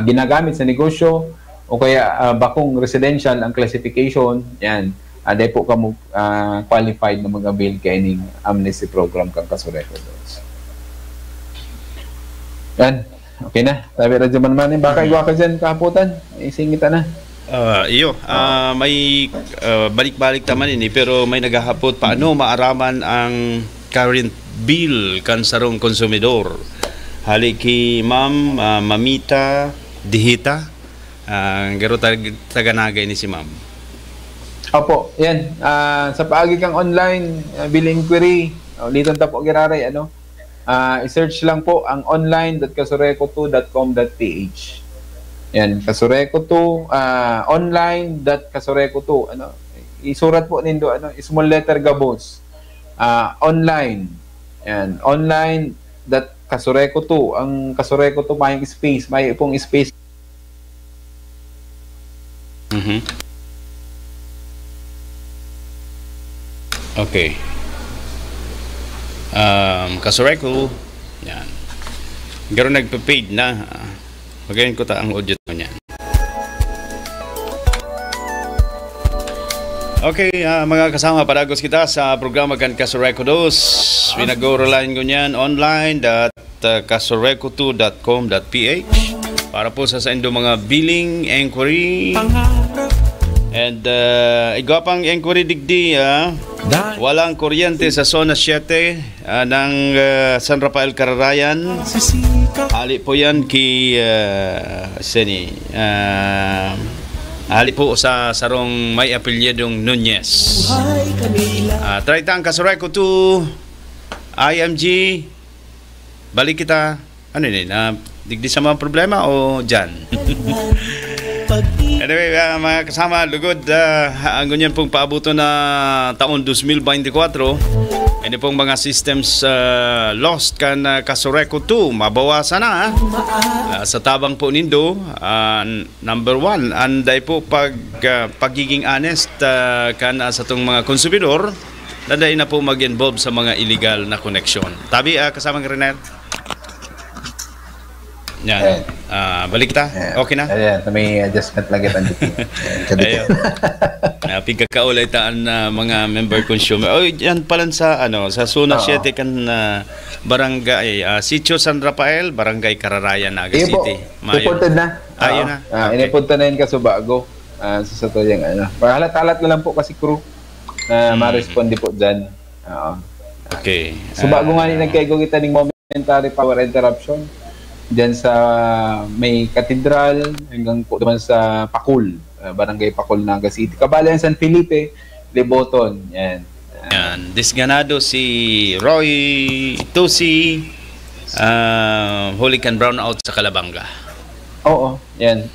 ginagamit sa negosyo, o kaya bakong residential ang classification, yan, dahil po kamo qualified na mag-avail kay ining amnesty program kang Kasureko. Yan, okay na. Sabi Radyoman Money, baka igwa ka dyan kahaputan, isingita na. May balik-balik taman ini, pero may naghahapot paano maaraman ang current bill kan sarong konsumidor. Hali ki Ma'am Mamita Dihita, garo taganagay ni si Ma'am. Opo, yan. Sa paagi kang online bill inquiry, ulitin ta po giraray, ano? I-search lang po ang online.kasureko2.com.ph. Yan, Kasureko2, online.kasureko2, ano? Isurat po nindo, ano? Small letter gabos. Online. Yan, online.kasureko2. Ang Kasureko2 may space, may pong space. Okay. Kasureko, yan. Garo nagpa-paid na. Magayon ko ta ang audio niya. Okay, mga kasama, padagos kita sa programa kan Kasureko 2. Pinag-uralan ko niyan online.kasureko2.com.ph para po sa indo mga billing inquiry. And igwapang inquiry digdi, walang kuryente sa zona 7 ng San Rafael Cararayan. Hali po yan kay Ali po sa sarong may apelyedong Nunez. Traitang Kasureko 2, IMG, balik kita. Ano yun, digdi sa mga problema o dyan? Anyway, mga kasama, lugod, ang ganyan pong paabuto na taon 2024. Ini pong mga systems lost kan Kasureko 2, mabawasan na. Sa tabang po nindo, number 1, anday po pagiging honest kan sa itong mga konsumidor, naday na po mag-involve sa mga illegal na connection. Tabi, kasamang Renel. Yan. Balik kita. Okay na? Ayan, may adjustment lang kita. Ayun. Pigkakaulay taan na mga member consumer. Oh, yan pala sa sa Zona 7 kan barangay Sitio San Rafael, Barangay Cararayan, Naga City. Reported na. Ayun na. Inipunta na yun Kasubago. Sa yung halat-halat na lang po kasi crew na ma-responde po dyan. Okay. Subago nga nagkaigo kita ng momentary power interruption dyan sa may katedral hanggang po naman sa Pakul, Barangay Pakul, Naga City. Kabala yan San Felipe, Liboton. Yan. Disganado si Roy Tusi, Hooligan Brownout sa Calabanga. Oo, yan.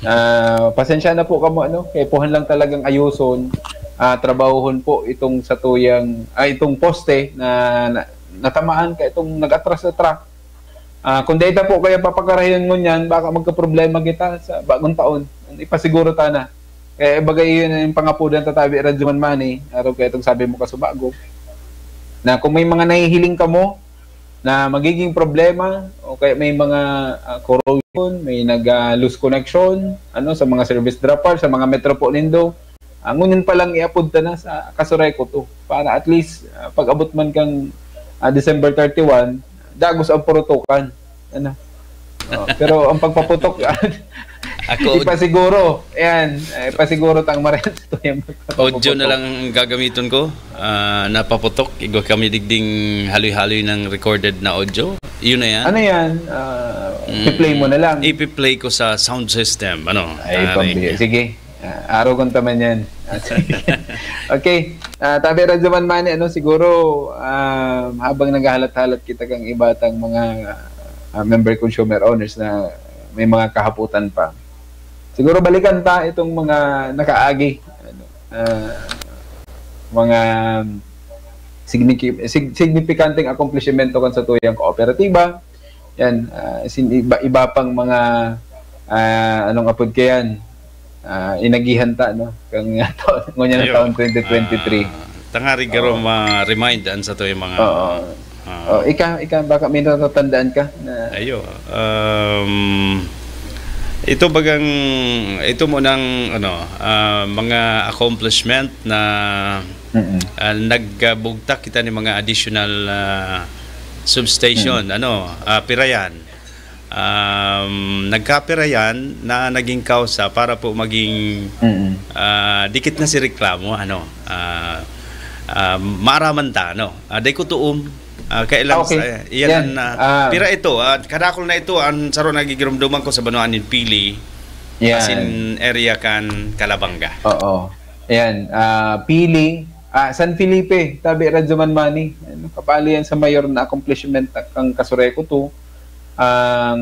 Pasensya na po kamo, kaya puhan lang talagang ayuson, trabahohon po itong satuyang, itong poste na natamaan ka itong nag-atras na truck. Kung data po kaya papakarayan mo niyan, baka magka-problema kita sa bagong taon. Ipasiguro ta na. Kaya bagay yun yung pangapudan tatabi Radyoman Mani, araw kaya itong sabi mo Kasubago, na kung may mga nahihiling ka mo na magiging problema, o kaya may mga corrosion, may nag-lose connection, sa mga service dropper, sa mga metro po nindo, ngunyan pa lang iapunta na sa Kasureko 2 para at least pag abot man kang December 31, dagos ang purutukan. Pero ang pagpaputok ipasiguro. Ayan, ipasiguro tang mares to yung audio na lang gagamiton ko. Napaputok. Igo kami digding haloy-haloy ng recorded na audio. Yun na yan. Ano yan? I-play mo na lang. I-play ko sa sound system. Sige. Araw kong taman yan. Okay. Tabi Radyoman Mani, siguro habang naghahalat-halat kita kang ibatang mga member consumer owners na may mga kahaputan pa. Siguro balikan ta itong mga nakaagi. Mga significanteng accomplishmento kan sa tuyang kooperatiba. Yan. Iba pang mga anong apod kayan. Inagihan ta kang ngonya na taon 2023. Tangari garo ma-remind sa to yung mga ika baka may natatandaan ka na ito mo ng mga accomplishment na nagbugtak kita ni mga additional substation Pirayan. Nagkapirayan na naging kausa para po maging dikit na si reklamo maaraman ta day ko tuom kailan yan pira ito kadakol na ito ang saro nagigirumduman ko sa Banuan in Pili asin area kan Calabanga. Ayan, Pili, San Felipe, tabi Radyoman Mani, kapali yan sa mayor na accomplishment kang Kasureko 2.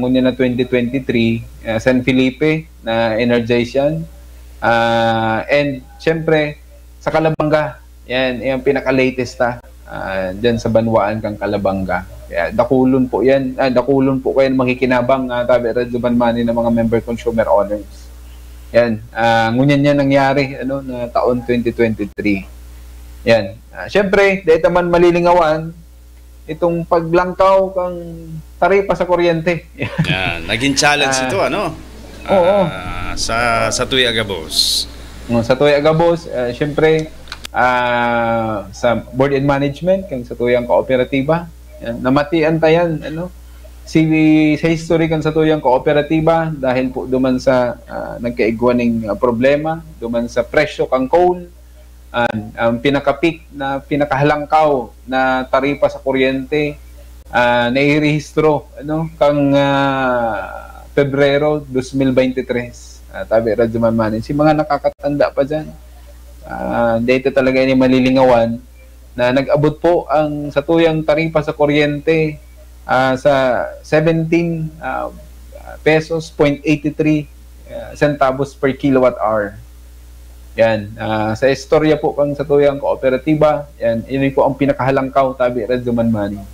Ngunya na 2023, San Felipe na energize yan, and syempre sa Calabanga yan yung pinaka-latest dyan sa Banwaan kang Calabanga. Kaya dakulon po yan, dakulon po kayo makikinabang tabi Radyoman Mani ng mga member consumer owners. Yan, ngunyan yan nangyari na taon 2023. Yan, syempre dahil naman malilingawan itong paglangkaw kang taripa sa kuryente. Naging challenge ito, Oo. Sa Tuy Agabos. Sa Tuy Agabos, syempre, sa board and management, kang sa Tuyang Kooperatiba, namatian tayan, sa history kang sa Tuyang Kooperatiba, dahil po duman sa nagkaigwan ng problema, duman sa presyo kang coal, ang pinaka-peak na pinakahalangkaw na taripa sa kuryente nairehistro kang Pebrero 2023 tabi radyo man manin. Si mga nakakatanda pa dyan. Dito talaga ini malilingawan na nag-abot po ang satuyang taripa sa kuryente sa 17 pesos 0.83 centavos per kilowatt hour. Yan. Sa istorya po kang satuyang kooperatiba, yan, ini po ang pinakahalangkaw tabi radyo man manin.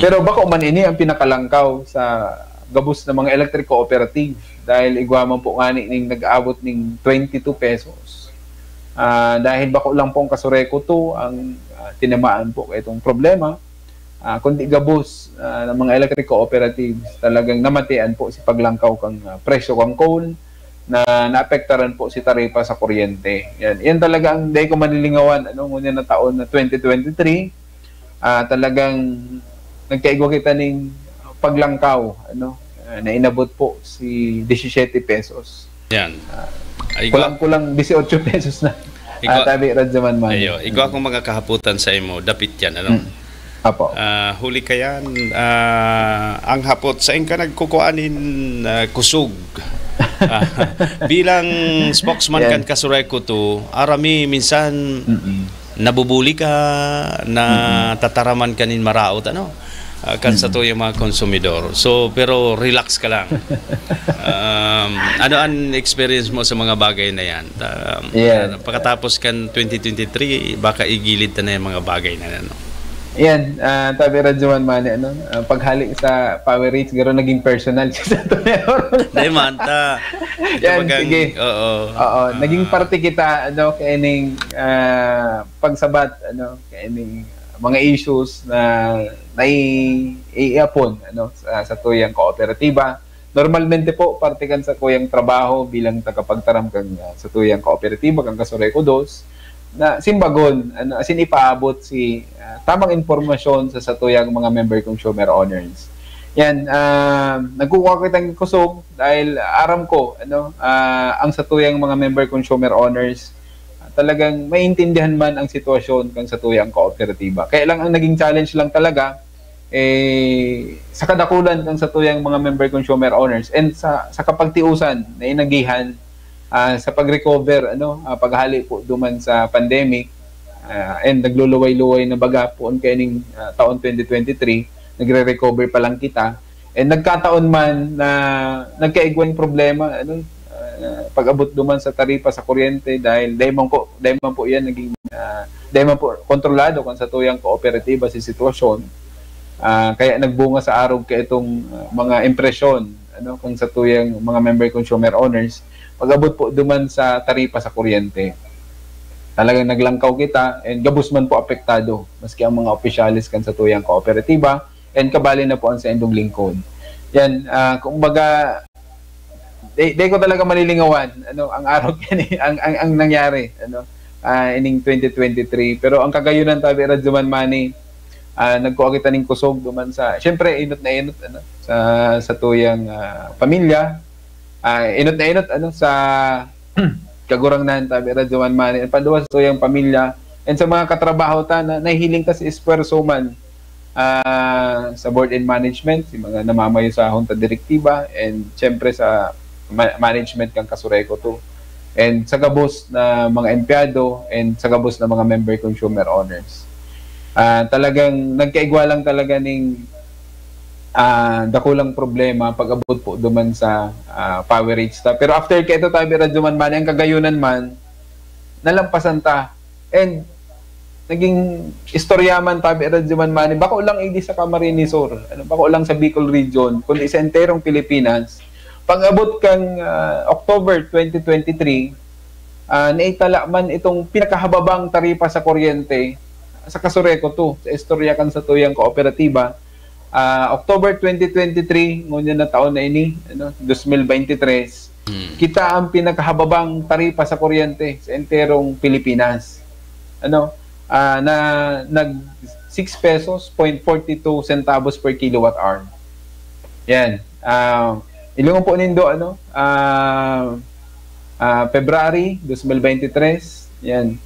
Pero bako man ini ang pinakalangkaw sa gabos ng mga electric cooperative dahil igwaman po ngani ning nag-aabot ning 22 pesos. Dahil bako lang pong Kasureco 2 ang tinamaan po itong problema, kundi gabos ng mga electric cooperatives talagang namatian po si paglangkaw kang presyo kang coal na naapektaran po si taripa sa kuryente. Yan talaga ang day ko manilingawan ngunit na taon na 2023, talagang nagkaigwa kita ning paglangkaw na inabot po si 17 pesos. Yan. Kulang 18 pesos na. Tabi radyo man man. Ayo, igwa akong mga kahaputan sa imo, dapit yan Apo. Huli ka yan. Ang hapot sa ka nagkukuanin kusog. Bilang spokesman kan Kasureco 2, arami minsan nabubuli ka, na tataraman kanin maraot kan sa to yung mga konsumidor. So pero relax ka lang. Ano ang experience mo sa mga bagay na yan? Pagkatapos kan 2023, baka igilid na yung mga bagay na yan. Yan, tabi radyo man mani, paghalik sa power rates, garo naging personal siya sa ito. Naman, yan, sige. Oo. Naging parte kita, kaya ning pagsabat, kaya ning mga issues na naiiapon, sa tuyang kooperatiba. Normalmente po, parte kan sa tuyang trabaho bilang tagapagtaram kang sa tuyang kooperatiba, kang Kasureco 2, na simbagon, asin ipaabot si tamang informasyon sa satuyang mga member consumer owners. Yan, nagkukuha kitang kusog dahil aram ko, ang satuyang mga member consumer owners, talagang maintindihan man ang sitwasyon kang satuyang kooperatiba. Kaya lang ang naging challenge lang talaga, sa kadakulan kang satuyang mga member consumer owners and sa kapagtiusan na inagihan, sa pag-recover, paghali po duman sa pandemic, and nagluluway-luway na baga po ang kaining taon 2023, nagre-recover pa lang kita, and nagkataon man na nagkaigwang problema, pag-abot duman sa taripa sa kuryente dahil dahil man po yan naging dahil man po kontrolado kung sa tuyang kooperatiba si sitwasyon, kaya nagbunga sa araw kay itong mga impresyon, kung sa tuyang mga member consumer owners, pag-abot po duman sa taripa sa kuryente. Talagang naglangkaw kita and gabos man po apektado maski ang mga opisyalis kan sa tuyang kooperatiba and kabali na po ang sa indong lingkod. Yan, kumbaga di ko talaga malilingawan ang araw ang nangyari ining 2023, pero ang kagayunan tabi radyo man mani, nagkuha kita ning kusog duman sa syempre inot na inot sa tuyang pamilya. Inot na inot sa kagurangnan tabi radyo man mani, paduwa sa tuyang pamilya and sa mga katrabaho ta na nahihiling kasi espuwerso man sa board and management, si mga namamayo sa junta direktiba and syempre sa management kang Kasureco 2 and sa gabos na mga empleyado and sa gabos na mga member consumer owners. Talagang nagkaigwa lang talaga ning dakulang problema pag-abot po duman sa power rates ta. Pero after kaya ito tabi radyo man mani, ang kagayunan man nalampasan ta and naging istoryaman tabi radyo man mani, bako lang hindi sa Camarines Sur, bako lang sa Bicol region, kundi sa enterong Pilipinas. Pag-abot kang October 2023, naitala man itong pinakahababang taripa sa kuryente sa Kasureco 2, sa istorya kan sa tuyang kooperatiba. October 2023, ngunyan na taon na ini, 2023, kita ang pinakahababang taripa sa kuryente sa enterong Pilipinas. Na nag 6 pesos 0.42 centavos per kilowatt hour. Yan. Ilungon po nindo February 2023. Yan.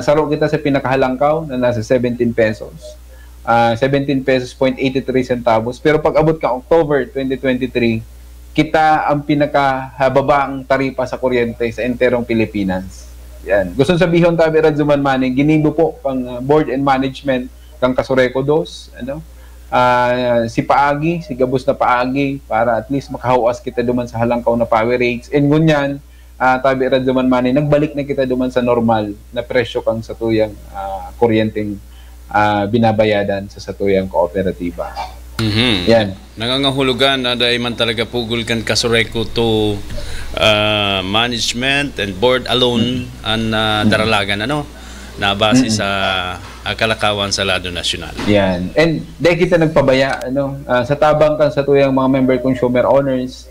Saro kita sa pinakahalangkaw na nasa 17 pesos. 17 pesos 0.83 centavos. Pero pag abot ka October 2023, kita ang pinakababaang taripa sa kuryente sa enterong Pilipinas. Yan. Gusto sabihin tabi Radzuman Mani, ginibo po pang board and management kang Kasureco 2, ano? Si Paagi, si Gabos na Paagi, para at least makahawas kita duman sa halangkaw na power rates. And ngunyan, tabi Radzuman Mani, nagbalik na kita duman sa normal na presyo kang satuyang kuryenteng binabayadan sa satuyang kooperatiba. Yan. Nangangahulugan na dahil man talaga pugol kan Kasureco to management and board alone ang daralagan na base sa kalakawan sa lado nasyonal. Yan. And dahil kita nagpabaya sa tabang kan sa tuyang mga member consumer owners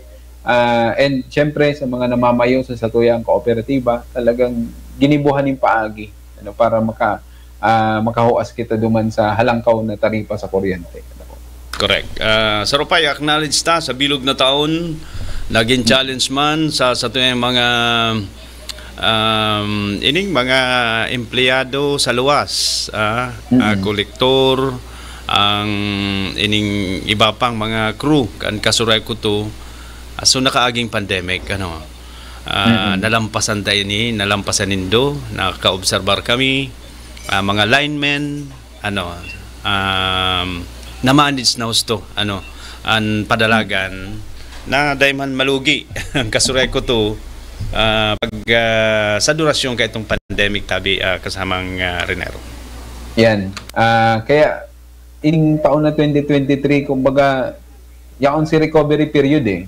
and syempre sa mga namamayo sa satuyang kooperatiba, talagang ginibuhan ng paagi para makahuas kita duman sa halangkaw na taripa sa kuryente. Correct. Sa Rupay, acknowledge ta sa bilog na taon, naging challenge man sa tuyang mga mga empleyado sa luwas, kolektor, ang ining iba pang mga crew kan Kasureco to. So nakaaging pandemic nalampasan tayo nalampasan nindo, nakaobserbar kami, mga linemen na-manage na husto ang padalagan na dayman malugi ang Kasureco to sa durasyon ka itong pandemic tabi kasamang Renero. Yan. Kaya in taon na 2023, kumbaga yaon si recovery period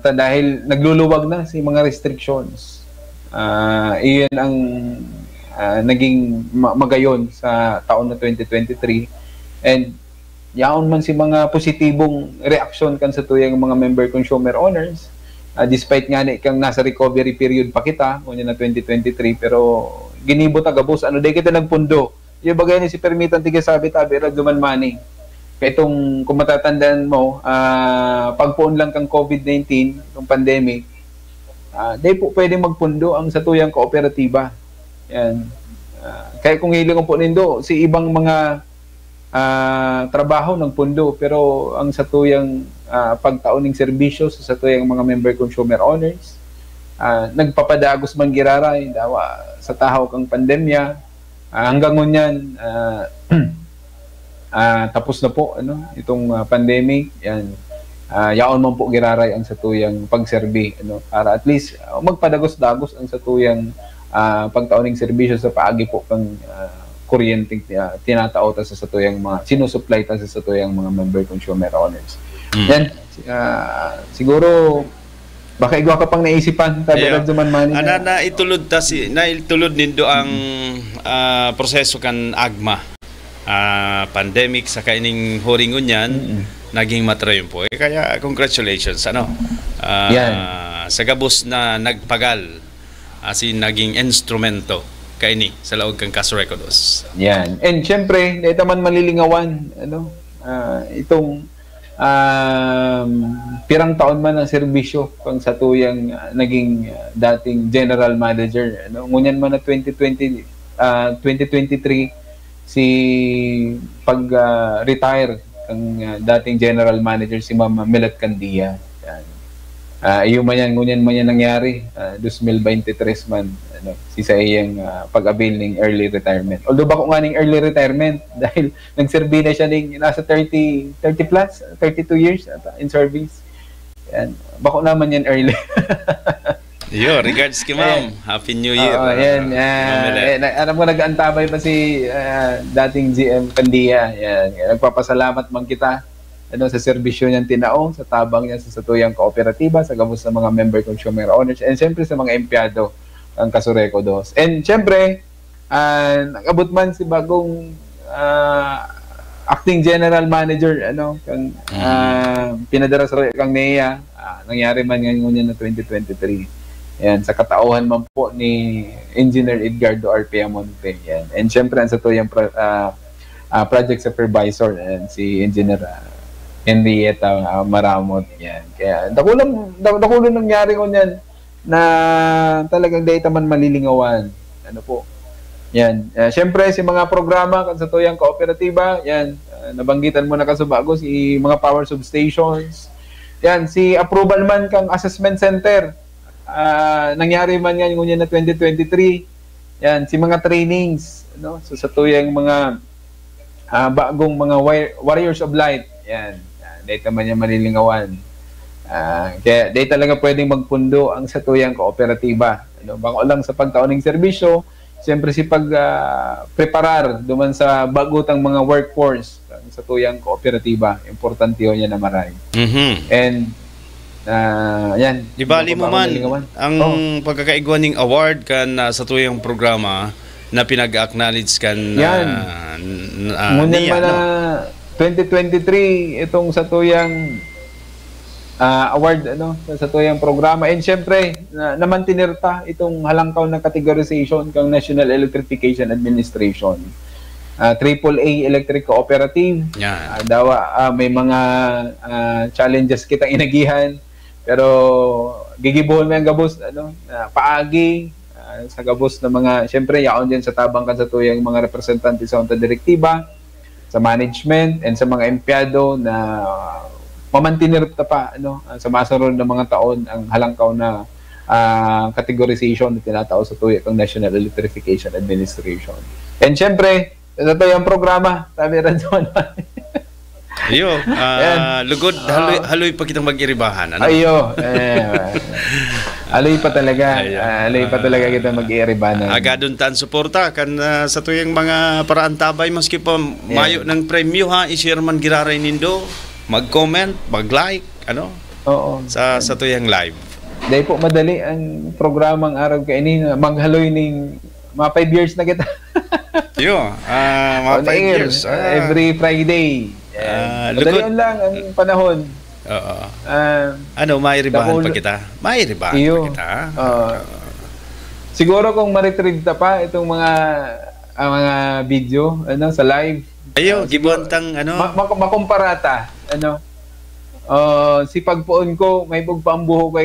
dahil nagluluwag na si mga restrictions. Iyon ang naging magayon sa taon na 2023. And yaon man si mga positibong reaksyon kan sa tuyang mga member consumer owners, despite nga kang nasa recovery period pa kita kunya na 2023, pero ginibo ta Gabos day kita nagpundo yung bagay ni si permitan tiga sabi tabi Radzuman Mani kaya itong kung matatandaan mo pagpuon lang kang COVID-19 yung pandemic, day po pwede magpundo ang sa tuyang kooperatiba. Yan. Kaya kung hiling po nindo si ibang mga trabaho ng pundo, pero ang satuyang pagtaoning serbisyo sa satuyang mga member consumer owners, nagpapadagos man giraray dawa sa tahaw kang pandemya, hanggang ngunyan tapos na po itong pandemic. Yan, yaon man po giraray ang satuyang pagserbi para at least magpadagos-dagos ang satuyang pagtaoning serbisyo sa paagi po kang kuryenteng tinatao ta sa satuyang mga sinusupply ta sa satuyang mga member consumer owners. Yan, siguro baka igwa ka pang naisipan tabi Radzuman Mani na itulod nindo ang proseso kan agma pandemic sa kaining horingon yan naging matrayon po kaya congratulations sa Gabos na nagpagal asin naging instrumento kaini sa laog kang Kasureco 2. Yan. And syempre, dito man malilingawan itong pirang taon man ang serbisyo kung sa tuyang naging dating general manager. Ngunyan man na 2023 si pag-retire kang dating general manager si Ma'am Melat Candia. Iyo man yan, ngunyan man yan nangyari 2023 man si sa iyang pag-avail ng early retirement. Although bako nga ng early retirement dahil nagserbi na siya ng nasa 30 plus, 32 years in service. Yan. Bako naman yan early. Yo, regards kay Ma'am. Happy New Year. Yan. Alam mo, nag-antabay pa si dating GM Candia. Yan. Nagpapasalamat man kita sa serbisyo niyang tinaong, sa tabang niya sa satuyang kooperatiba, sa gabos sa mga member consumer owners, and siyempre sa mga empleyado ang Kasureco 2. And siyempre, nag-abot man si bagong acting general manager, kang pinadara sa kang NEA, nangyari man ngayon na 2023. Yan, sa katauhan man po ni Engineer Edgardo R. Piamonte. Yan. And siyempre, ang satuyang project supervisor, si Engineer Henrietta Maramot. Yan. Kaya dakulang nangyari ko niyan na talagang data man malilingawan. Yan. Siyempre, si mga programa kan sa tuyang kooperatiba, yan, nabanggitan mo na kasubago si mga power substations, Yan, si approval man kang assessment center. Nangyari man yan ngunyan na 2023. Yan, si mga trainings, no? So sa tuyang mga bagong mga warriors of light. Yan, data man yan malilingawan. Kaya data talaga pwedeng magpundo ang sa tuyang kooperatiba. Ano, bang lang sa pagtaon ng serbisyo, siyempre si preparar duman sa bagutang mga workforce sa tuyang kooperatiba. Importante yun yan na maray. And yan. Ibali mo man ang pagkakaigwan ng award kan sa tuyang programa na pinag-acknowledge kan ngunyan man na 2023 itong sa tuyang award sa tuyang programa. And syempre namantinirta itong halangkaw na categorization kang National Electrification Administration. AAA Electric Cooperative. May mga challenges kitang inagihan, pero gigibuhon mo yung gabos paagi sa gabos na mga, syempre yaon din sa tabang kan sa tuyang mga representante sa unta direktiba, sa management, and sa mga empleyado na mamantinir pa sa masunod ng mga taon ang halangkaw na categorization na tinatao sa tuyang ng National Electrification Administration. And syempre sa tuyang programa, sabi rin naman. Ayo, lugod, haloy pa kitang mag-iribahan. Ano? Ayo, haloy pa talaga. Haloy pa talaga kita mag-iiribahan. Agadon tan suporta kan sa tuyang mga paraan tabay maski pa mayo ng premyo ha, i-share man giraray nindo, mag-comment, mag-like, ano? Oo. Sa tuyang live. Dahil po madali ang programang araw kainin, maghaloy ning mga 5 years na kita. Mga 5 years. Every Friday. Madalion lang ang panahon. Mairibahan pa kita? Mairibahan pa kita? Siguro kung ma-retrieve ta pa itong mga video sa live. Gibuantang makumparata. Si pagpuon ko, may pagpambuho ko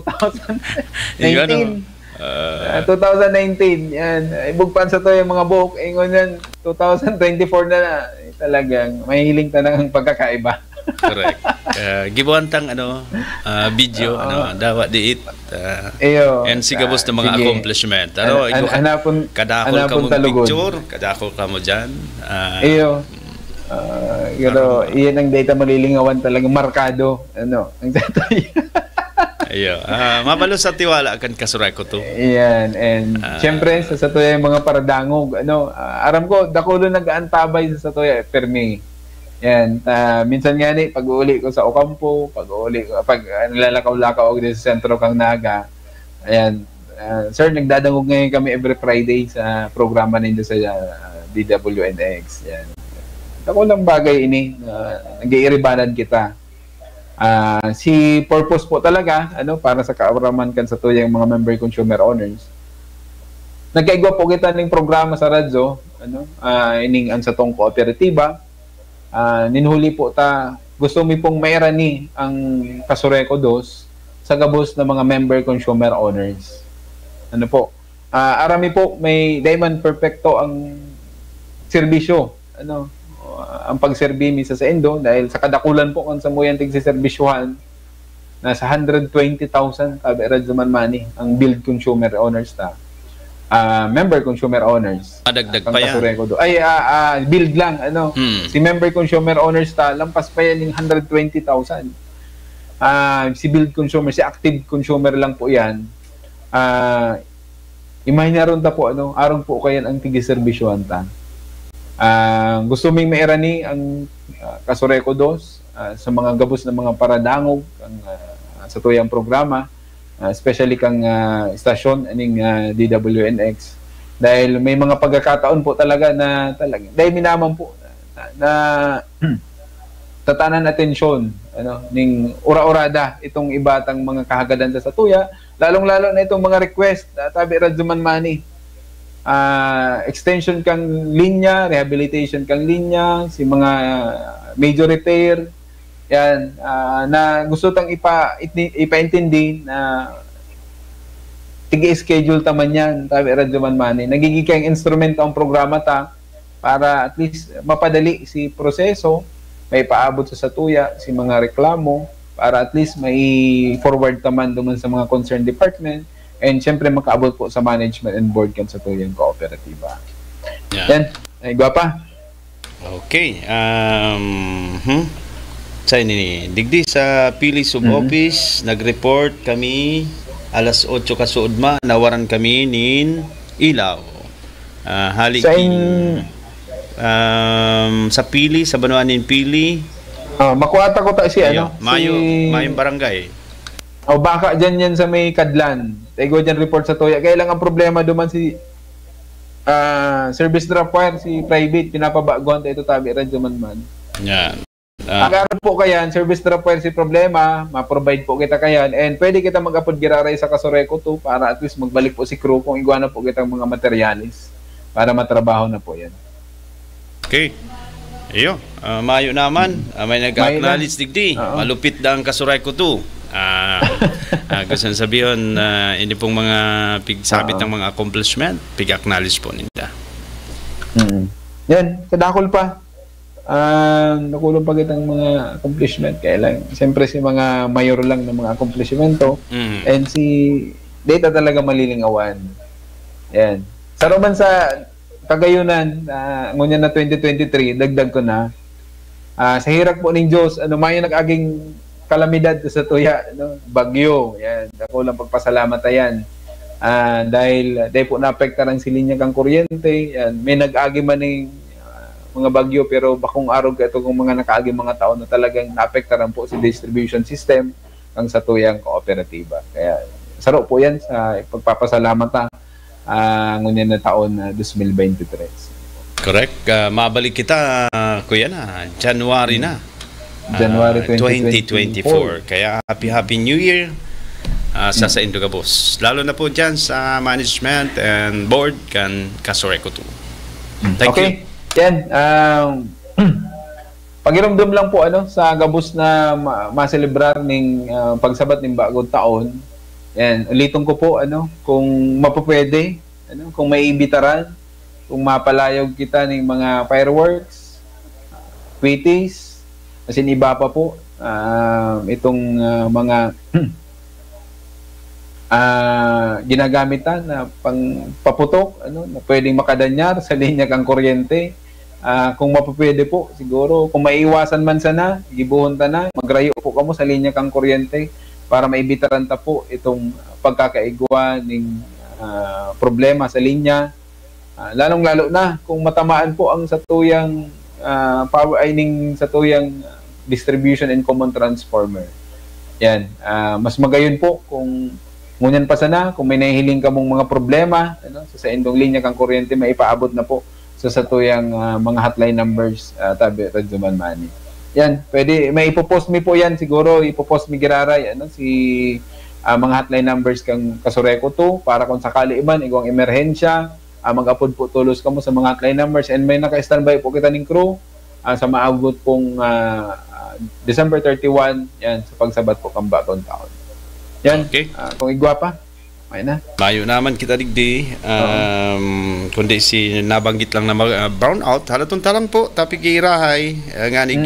2019. 2019, yan. Ibugpan sa to yung mga buhok. Ingon yan, 2024 na. Talagang mahiling tanang ang pagkakaiba. Correct. Gibuantang video, dawa diit. And sigabos na mga accomplishment. Kadakol ka mong picture, kadakol ka mo dyan. Iyan ang data malilingawan talagang markado. Ang tatay. Mapalo sa tiwala kan Kasureko to. Yan, and syempre sa satuya yung mga paradangog, aram ko dakulo nag-aantabay sa satuya permi. Yan, minsan nga ni pag-uuli ko sa Ocampo, pag nalalakaw-lakaw din sa sentro kang Naga. Ayan, sir, nagdadangog ngayon kami every Friday sa programa nindo sa DWNX. Yan. Dakulang bagay ini, nag-iiribanan kita. Si purpose po talaga para sa kaaraman kan sa tuyang mga member consumer owners. Nagkaigwa po kita ng programa sa radyo ining an sa tong kooperatiba. Ninhuli po ta gusto mi pong mairani ang Kasureko 2 sa gabos na mga member consumer owners. Arami po may dayman perfecto ang serbisyo ang pagserbi sa Indo dahil sa kadakulan po kung sa muyan tigsiserbisyuhan nasa 120,000 tabi radyo man mani ang build consumer owners member consumer owners dagdag pa yan build lang si member consumer owners lampas pa yan yung 120,000 si build consumer, si active consumer lang po yan imahinaron ta po aron po kayan ang tigsiserbisyuhan gusto ming mairani ang Kasureko 2 sa mga gabos na mga paradangog sa tuyang programa, especially kang istasyon aning DWNX, dahil may mga pagkakataon po talaga na dahil minaman po na tatanan atensyon ning ura-urada itong ibatang mga kahagadan sa tuya, lalong-lalo na itong mga request tabi radyo man mani. Extension kang linya, rehabilitation kang linya, si mga major repair, yan, na gusto tang ipaintindi na tigi-schedule taman yan, tabi radyo man mani. Nagiging kang instrumento ang programa para at least mapadali si proseso, may paabot sa satuya, si mga reklamo, para at least may forward taman doon sa mga concerned department and syempre makaabot po sa management and board kan sa tuyang kooperatiba. Yan. Ay, gwapa. Okay. Sa ini digdi sa pili sub-office, nag-report kami alas 8 kasuodma, nawaran kami nin ilaw. Halik sa pili, sa Banuanin pili. Makuata ko ta si ano? Mayong barangay. O baka dyan yan sa may Kadlan. Tego dyan report sa Toya. Kaya lang ang problema duman si service drop wire, si private, pinapabaguan tayo ito tabi rin duman man. Yan. Agarap po kayan, service drop wire si problema, ma-provide po kita kayan, and pwede kita mag-upload giraray sa Kasoreco 2 para at least magbalik po si crew kung iguana po kitang mga materialis para matrabaho na po yan. Okay. Iyo, mayo naman. May nag-acknowledge digdi. Malupit na ang Kasoreco 2. Gusto sabihin, hindi pong mga pigsabit ng mga accomplishment, pig-acknowledge po nila. Yan, kadakol pa. Nakulong pa kitang mga accomplishment. Kaya lang, siyempre si mga mayor lang ng mga accomplishmento. And si data talaga malilingawan. Yan. Sa roman sa Kagayunan, ngunyan na 2023, dagdag ko na. Sa hirap po ng Diyos, may nag-aging kalamidad sa Tuya, bagyo. Yan, ako lang pagpasalamat yan. Dahil po na-apekta ng silinya kang kuryente. Yan, may nag-agi man ng mga bagyo, pero bakong araw ka ito kung mga nakaagi mga taon na talagang na-apekta rin po si distribution system ang sa Tuyang Kooperatiba. Kaya saro po yan sa pagpapasalamat ngunyan na taon 2023. Correct. Mabalik kita, kuya na, January na. January 2024. Kaya happy New Year sa Indogabos. Lalo na po dyan sa management and board kan Kasoreco 2. Thank you. Yan. Pagiramdam lang po sa Gabos na ma-celebrar ng pagsabat ng bagong taon. Yan, ulitin ko po kung mapapwede, kung may imbitaran, kung mapalayog kita ng mga fireworks, quitties, as in iba pa po itong mga ginagamitan na pangpaputok na pwedeng makadanyar sa linya kang kuryente. Kung mapapwede po, siguro kung maiiwasan man sana, gibuhon ta na, magrayo po kamo sa linya kang kuryente para maibitaran ta po itong pagkakaigwa ng problema sa linya. Lalong-lalo na kung matamaan po ang satuyang power sa tuyang distribution and common transformer. Yan. Mas magayon po kung ngunyan pa sana, kung may nahihiling ka mong mga problema sa indong linya kang kuryente, maipaabot na po sa satuyang mga hotline numbers tabi Radyo Manmani. Yan, pwede, may ipopost mi po yan, siguro ipopost mi giraray, mga hotline numbers kang Kasoreco 2, para kung sakali iman, igwang emerhensya, mag-upload po tulos ka mo sa mga hotline numbers, and may naka-standby po kita ng crew, sa maabot pong December 31, yan, sa pagsabat po kang bagong taon. Yan, okay. Kung igwa pa, may na. Mayo naman kita digdi, kundi si nabanggit lang na brownout, halatong talang po, tapi kirahay, nganig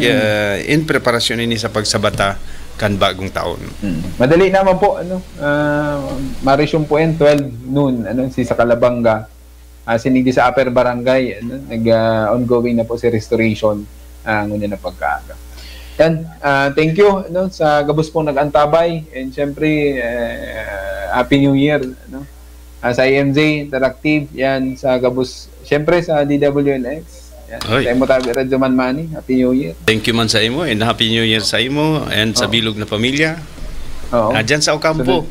in preparasyon ini sa pagsabata kan bagong taon. Madali naman po, Marisyong po yan, 12 noon, si sa Calabanga, sinigdi sa Upper Barangay, nag-ongoing na po si restoration, ngunyan na pagkaaga. Yan, thank you sa Gabos pong nag-antabay, and syempre Happy New Year sa IMJ Interactive, yan sa Gabos, syempre sa DWLX, yan, sa imo tabi Radyo Manmani, Happy New Year. Thank you man sa imo, and Happy New Year sa imo and sa bilog na pamilya. Dyan sa Ocampo,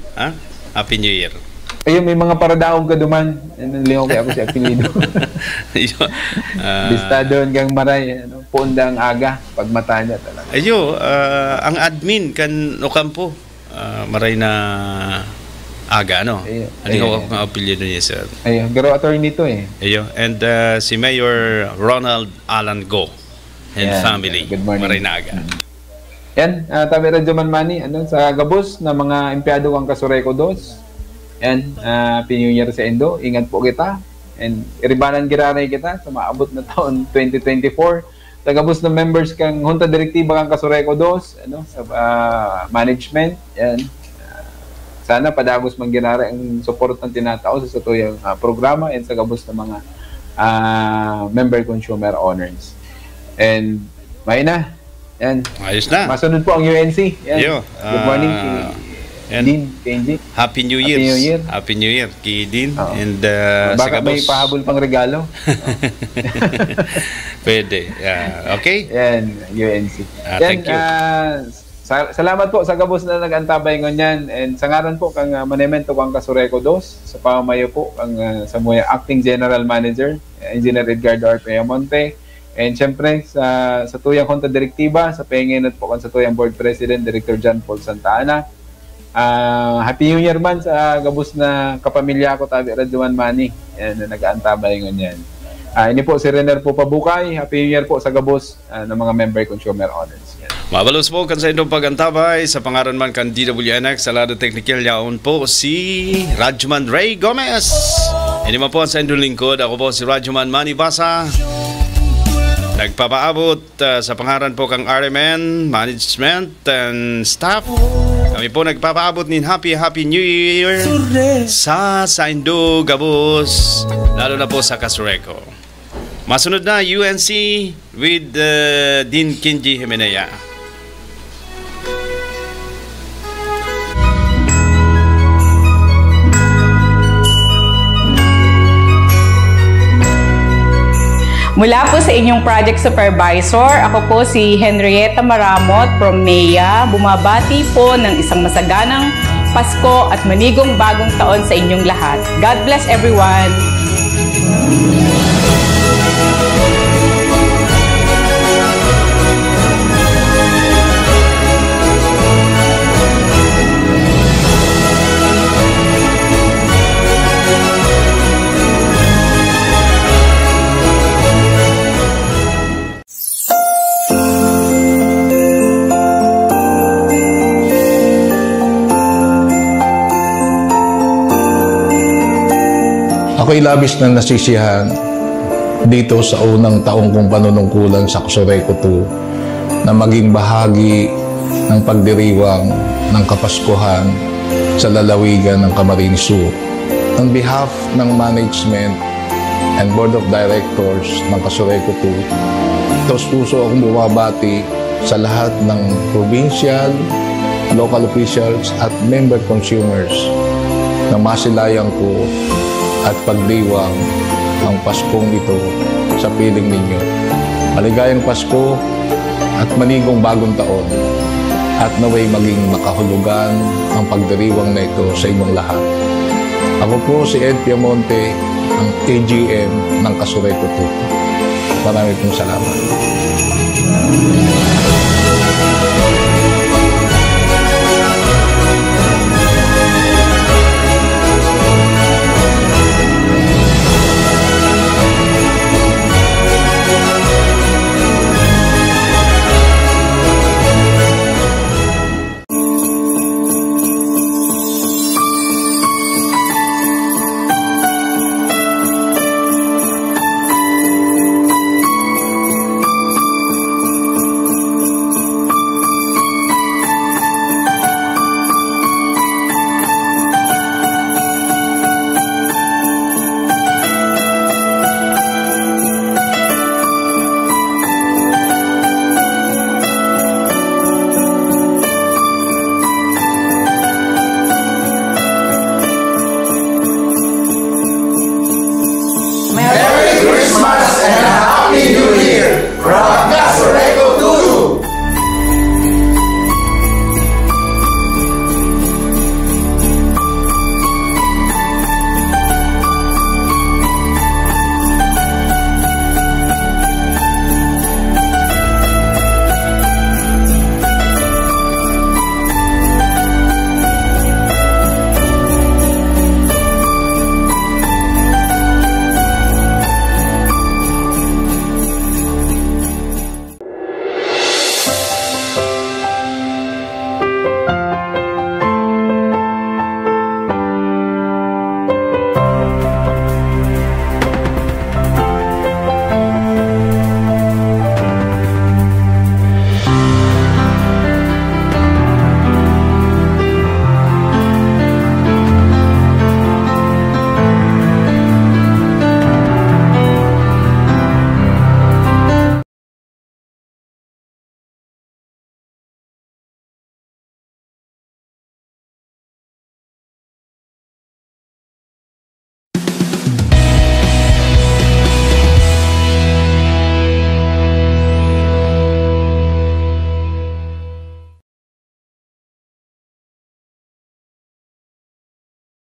Happy New Year. Ayun, may mga paradaog ka duman. Lingaw kaya ako si Apelido. Bistadon kang maray. Pundang aga. Pagmata niya talaga. Ayo, ang admin kan Ocampo. Maray na aga, ano? Ano ang apelido niya, sir? Ayun, pero attorney to eh. Ayo, and si Mayor Ronald Alan Go and family. Good morning. Maray na aga. Yan, tabi Radyo Manmani, sa Gabos na mga empleyado kang Kasoreco 2. And Happy New Year sa Indo. Ingat po kita. And iribanan giraray kita sa maabot na taon 2024. tagabos na members kang Junta Direktiba kang Kasureco 2, ano, management, yan. Sana padagos manginara ang support ng tinatao sa tuyang programa and sa gabos na mga member consumer owners. And may na. Yan. Ayos na. Masunod po ang UNC. Yan. Good morning. Dean, Kenji. Happy New Year. Happy New Year. Happy New Year kay Dean. And baka may pahabol pang regalo. Pwede. Okay. Yan, UNC. Thank you. Salamat po sa gabos na nag-antabay ngunyan. And sa ngaran po kang manemento kang Kasureco 2, sa pamamayo po kang sa mga Acting General Manager, Engineer Edgardo R. Peamonte. And syempre sa tuyang Junta Direktiba, sa penginat po kan sa tuyang Board President, Director John Paul Santa Ana. Happy New Year man sa gabos na kapamilya ko, tabi Radjuan Mani, na nag-aantabay ngunyan. Ini po si Renner po Pabukay. Happy New Year po sa gabos ng mga member consumer owners. Mabalos po kan sa inyong pagantabay sa pangaran man kan DWNX sa lado technical yaon po si Radjuman Ray Gomez. Ini man po sa inyong lingkod. Ako po si Radjuman Manny Basa. Nagpapaabot sa pangaran po kang RMN, management and staff. Kami po nagpapaabot nin Happy New Year sa Saindo Gabos, lalo na po sa Kasureco. Masunod na UNC with Dean Kenji Jimenea. Mula po sa inyong project supervisor, ako po si Henrietta Maramot from NEA. Bumabati po ng isang masaganang Pasko at manigong bagong taon sa inyong lahat. God bless everyone! Ako'y labis na nasisiyahan dito sa unang taong kong panunungkulan sa Kasureco 2 na maging bahagi ng pagdiriwang ng Kapaskuhan sa lalawigan ng Camarines Sur. On behalf ng management and board of directors ng Kasureco 2, taos puso akong bumabati sa lahat ng provincial, local officials at member consumers na masilayang ko at pagdiwang ang Paskong ito sa piling ninyo. Maligayang Pasko at manigong bagong taon at naway maging makahulugan ang pagdiriwang na ito sa inyong lahat. Ako po si Ed Piamonte, ang AGM ng Kasureco 2. Maraming salamat.